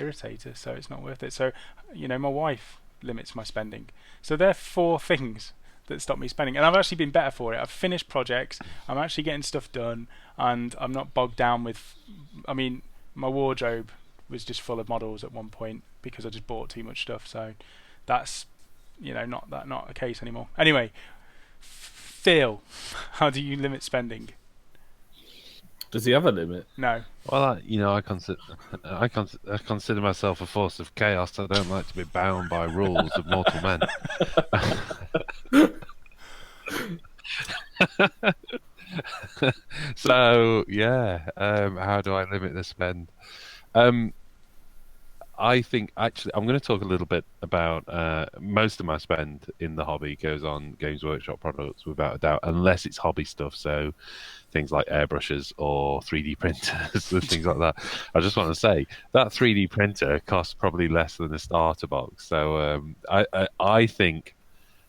irritate her, so it's not worth it. So, my wife limits my spending. So there are 4 things that stop me spending, and I've actually been better for it. I've finished projects, I'm actually getting stuff done, and I'm not bogged down with, my wardrobe was just full of models at one point because I just bought too much stuff, so that's not a case anymore. Anyway, Phil, how do you limit spending? Does he have a limit? No. Well, I consider myself a force of chaos. I don't like to be bound by rules of mortal men. So yeah, how do I limit the spend? I think actually I'm going to talk a little bit about most of my spend in the hobby goes on Games Workshop products without a doubt, unless it's hobby stuff. So things like airbrushes or 3D printers and things like that. I just want to say that 3D printer costs probably less than a starter box. So I think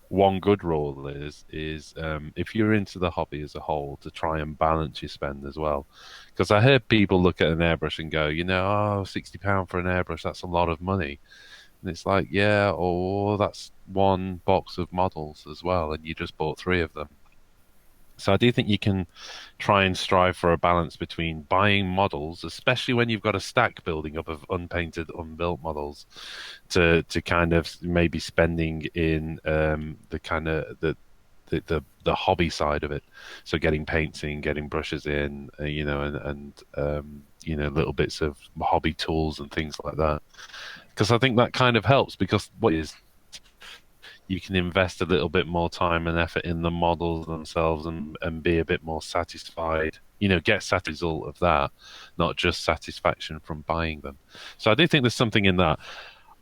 one good rule is if you're into the hobby as a whole, to try and balance your spend as well. Because I heard people look at an airbrush and go, £60 for an airbrush, that's a lot of money. And it's like, yeah, or that's 1 box of models as well, and you just bought 3 of them. So I do think you can try and strive for a balance between buying models, especially when you've got a stack building up of unpainted, unbuilt models, to kind of maybe spending in the the hobby side of it. So getting paints in, getting brushes in, and little bits of hobby tools and things like that. Because I think that kind of helps, because what is, you can invest a little bit more time and effort in the models themselves, and be a bit more satisfied. Get result of that, not just satisfaction from buying them. So I do think there's something in that.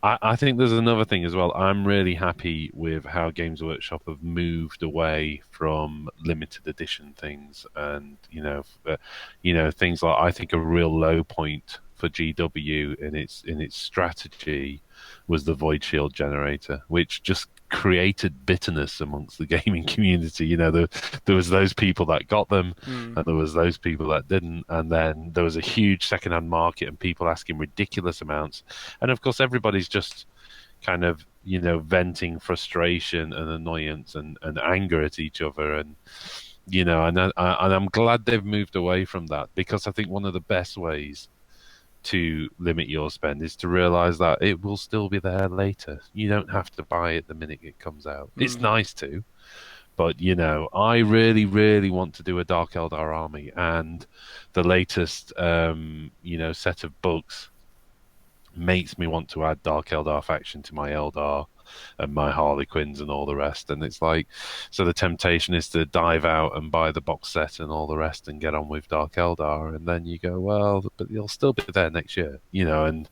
I think there's another thing as well. I'm really happy with how Games Workshop have moved away from limited edition things, and things like, I think a real low point for GW in its strategy was the Void Shield generator, which just created bitterness amongst the gaming community. There was those people that got them, and there was those people that didn't, and then there was a huge secondhand market and people asking ridiculous amounts, and of course everybody's just kind of venting frustration and annoyance and anger at each other, and I'm glad they've moved away from that, because I think one of the best ways to limit your spend is to realize that it will still be there later. You don't have to buy it the minute it comes out. It's nice to, but I really, really want to do a Dark Eldar army, and the latest set of books makes me want to add Dark Eldar faction to my Eldar and my Harley Quinns and all the rest. And it's like, so the temptation is to dive out and buy the box set and all the rest and get on with Dark Eldar, and then you go, well, but you'll still be there next year, and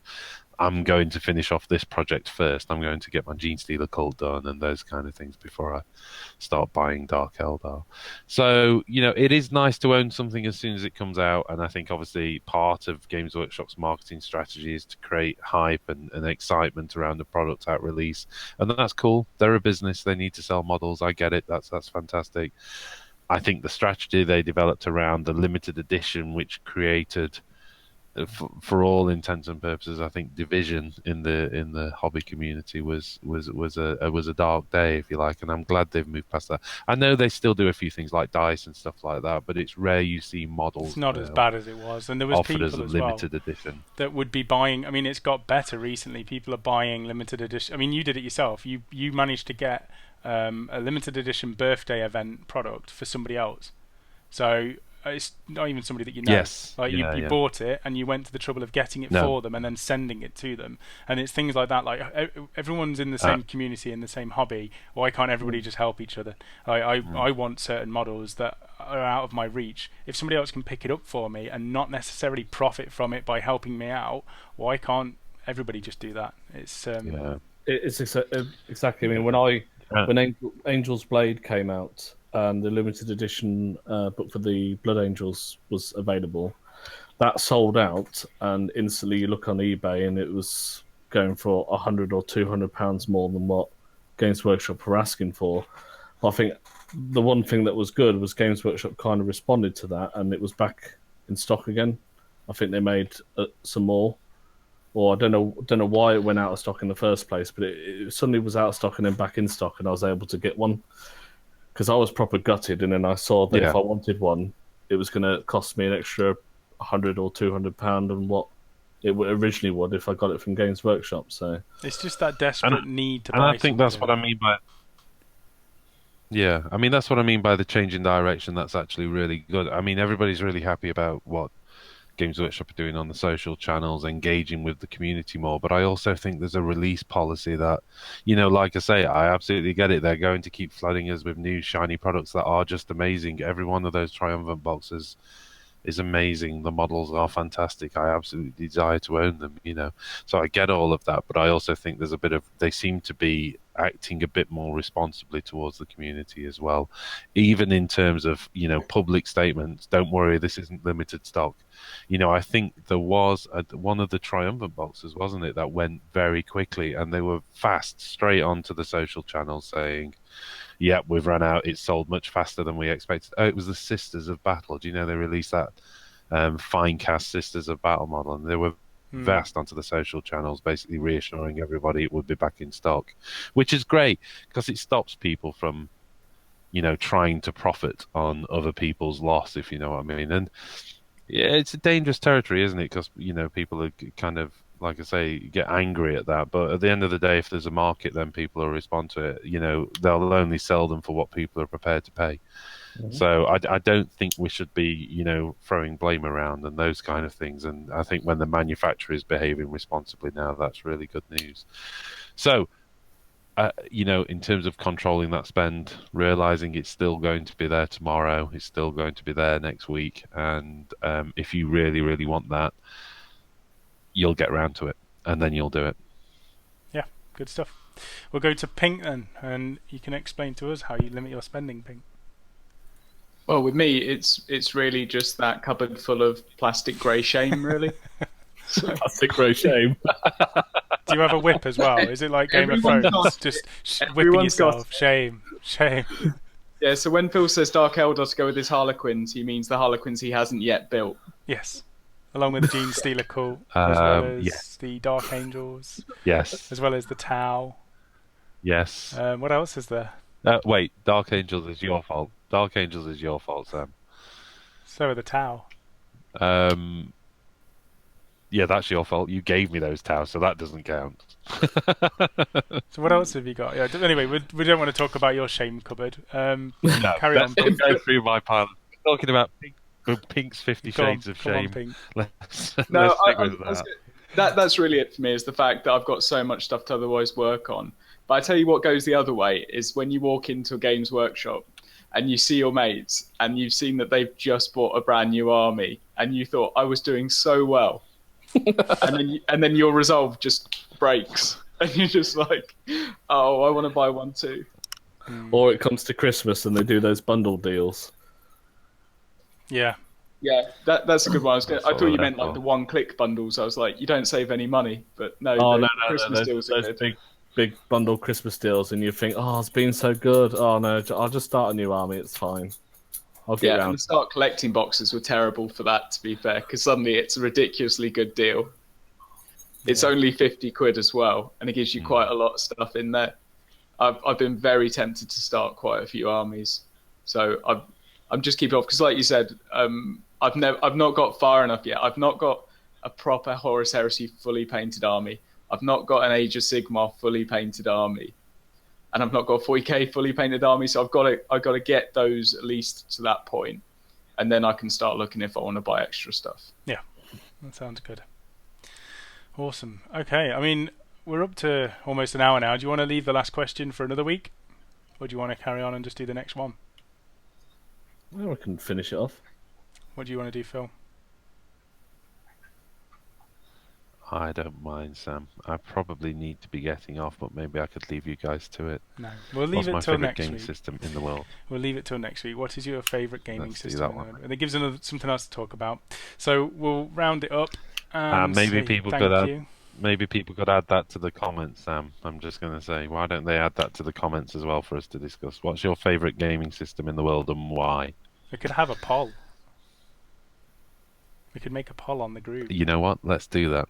I'm going to finish off this project first. I'm going to get my Gene Stealer cult done and those kind of things before I start buying Dark Eldar. So, it is nice to own something as soon as it comes out. And I think obviously part of Games Workshop's marketing strategy is to create hype and excitement around the product at release. And that's cool. They're a business. They need to sell models. I get it. That's fantastic. I think the strategy they developed around the limited edition, which created, for all intents and purposes, I think division in the hobby community was a dark day, if you like, and I'm glad they've moved past that. I know they still do a few things like dice and stuff like that, but it's rare you see models. It's not as bad as it was, and there was offered people as a as limited well edition that would be buying. I mean, it's got better recently. People are buying limited edition. I mean, you did it yourself. You managed to get a limited edition birthday event product for somebody else, so. It's not even somebody that you know. Yes. Like you bought it and you went to the trouble of getting it for them and then sending it to them. And it's things like that. Like everyone's in the same community, in the same hobby. Why can't everybody just help each other? I want certain models that are out of my reach. If somebody else can pick it up for me and not necessarily profit from it by helping me out, why can't everybody just do that? It's It's exactly. I mean, when Angel's Blade came out, and the limited edition book for the Blood Angels was available, that sold out, and instantly you look on eBay and it was going for £100 or £200 more than what Games Workshop were asking for. I think the one thing that was good was Games Workshop kind of responded to that, and it was back in stock again. I think they made some more, or I don't know why it went out of stock in the first place, but it suddenly was out of stock and then back in stock, and I was able to get one. Because I was proper gutted, and then I saw that if I wanted one, it was going to cost me an extra £100 or £200 than what it originally would if I got it from Games Workshop. So it's just that desperate need to buy. And I think that's what I mean by. Yeah, I mean that's what I mean by the change in direction. That's actually really good. I mean, everybody's really happy about what Games Workshop are doing on the social channels, engaging with the community more. But I also think there's a release policy that, like I say, I absolutely get it. They're going to keep flooding us with new shiny products that are just amazing. Every one of those Triumphant boxes is amazing. The models are fantastic. I absolutely desire to own them, So I get all of that, but I also think there's a bit of, they seem to be acting a bit more responsibly towards the community as well, even in terms of, public statements. Don't worry, this isn't limited stock. I think there was one of the Triumphant boxes, wasn't it, that went very quickly, and they were fast straight onto the social channels saying, yep, we've run out. It's sold much faster than we expected. Oh, it was the Sisters of Battle. Do you know they released that fine cast Sisters of Battle model, and they were vast onto the social channels, basically reassuring everybody it would be back in stock, which is great because it stops people from, trying to profit on other people's loss, if you know what I mean. And yeah, it's a dangerous territory, isn't it? Because people are kind of like I say, get angry at that. But at the end of the day, if there's a market, then people will respond to it. They'll only sell them for what people are prepared to pay. So I don't think we should be, throwing blame around and those kind of things. And I think when the manufacturer is behaving responsibly now, that's really good news. So, in terms of controlling that spend, realizing it's still going to be there tomorrow, it's still going to be there next week. And if you really, really want that, you'll get around to it and then you'll do it. Yeah, good stuff. We'll go to Pink then, and you can explain to us how you limit your spending, Pink. Well, with me, it's really just that cupboard full of plastic grey shame, really. Plastic grey shame. Do you have a whip as well? Is it like Game of Everyone's Thrones? got- Just whipping everyone's got- yourself. Shame. Yeah, so when Phil says Dark Eldar to go with his Harlequins, he means the Harlequins he hasn't yet built. Yes. Along with the Gene Stealer cult, as well as yeah. the Dark Angels, Yes. as well as the Tau. Yes. What else is there? Wait, Dark Angels is your fault. Dark Angels is your fault, Sam. So are the Tau. Yeah, that's your fault. You gave me those towels, so that doesn't count. So what else have you got? Yeah. Anyway, we don't want to talk about your shame cupboard. No, Carry on, let's Pink. go through my pile. We're talking about Pink's 50 Come on, Shades of come on, Shame. Pink. Let's No, stick with that. That's really it for me, is the fact that I've got so much stuff to otherwise work on. But I tell you what goes the other way is when you walk into a Games Workshop and you see your mates and you've seen that they've just bought a brand new army and you thought, I was doing so well. and then your resolve just breaks. And you're just like, oh, I want to buy one too. Or it comes to Christmas and they do those bundle deals. Yeah. Yeah, that's a good one. I thought you what meant they're like the for. one-click bundles. I was like, you don't save any money, but no, Oh, the no, Christmas deals are those good. big bundle Christmas deals, and you think, oh, it's been so good. Oh, no, I'll just start a new army. It's fine. I'll get Yeah, and around. the start collecting boxes were terrible for that, to be fair, because suddenly it's a ridiculously good deal. It's only 50 quid as well, and it gives you quite a lot of stuff in there. I've been very tempted to start quite a few armies, so I'm just keeping off because, like you said, I've not got far enough yet. I've not got a proper Horus Heresy fully painted army. I've not got an Age of Sigmar fully painted army, and I've not got a 40k fully painted army. So I've got to get those at least to that point, and then I can start looking if I want to buy extra stuff. Yeah, that sounds good. Awesome. Okay, I mean, we're up to almost an hour now. Do you want to leave the last question for another week? Or do you want to carry on and just do the next one? Well, we can finish it off. What do you want to do, Phil? I don't mind, Sam. I probably need to be getting off, but maybe I could leave you guys to it. No, we'll What's leave my it till favourite next gaming week. system in the world? We'll leave it till next week. What is your favourite gaming Let's do system? that one. And it gives something else to talk about. So we'll round it up. And Maybe say people thank could add. you. Maybe people could add that to the comments, Sam. I'm just going to say, why don't they add that to the comments as well for us to discuss? What's your favourite gaming system in the world and why? We could have a poll. We could make a poll on the group. You know what? Let's do that.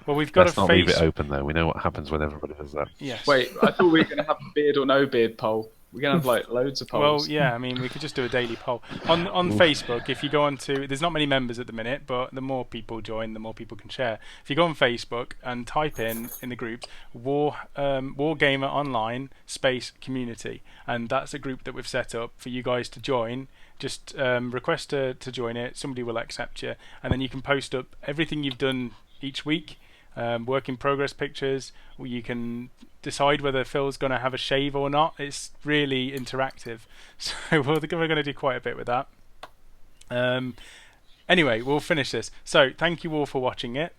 Well, we've got Let's a not leave face. it open, though. We know what happens when everybody does that. Yes. Wait, I thought we were going to have a beard or no beard poll. We're going to have like loads of polls. Well, yeah, I mean, we could just do a daily poll. On Facebook, if you go on to... There's not many members at the minute, but the more people join, the more people can share. If you go on Facebook and type in the group, Wargamer Online space community, and that's a group that we've set up for you guys to join. Just request to join it, somebody will accept you, and then you can post up everything you've done each week, work in progress pictures, or you can decide whether Phil's going to have a shave or not. It's really interactive, so we're going to do quite a bit with that. Anyway, we'll finish this. So thank you all for watching it.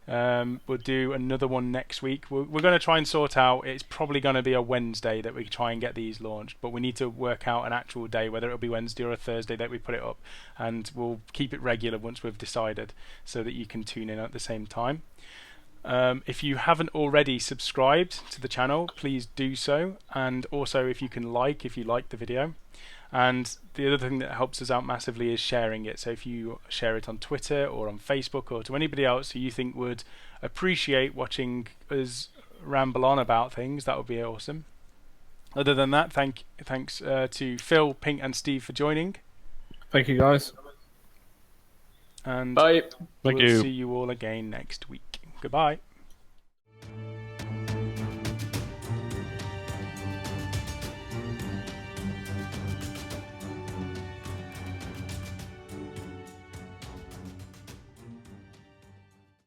We'll do another one next week. We're going to try and sort out, it's probably going to be a Wednesday that we try and get these launched, but we need to work out an actual day, whether it'll be Wednesday or a Thursday that we put it up, and we'll keep it regular once we've decided, so that you can tune in at the same time. If you haven't already subscribed to the channel, please do so, and also if you like the video. And the other thing that helps us out massively is sharing it. So if you share it on Twitter or on Facebook or to anybody else who you think would appreciate watching us ramble on about things, that would be awesome. Other than that, thanks to Phil, Pink and Steve for joining. Thank you, guys. And Bye. Thank we'll you. see you all again next week. Goodbye.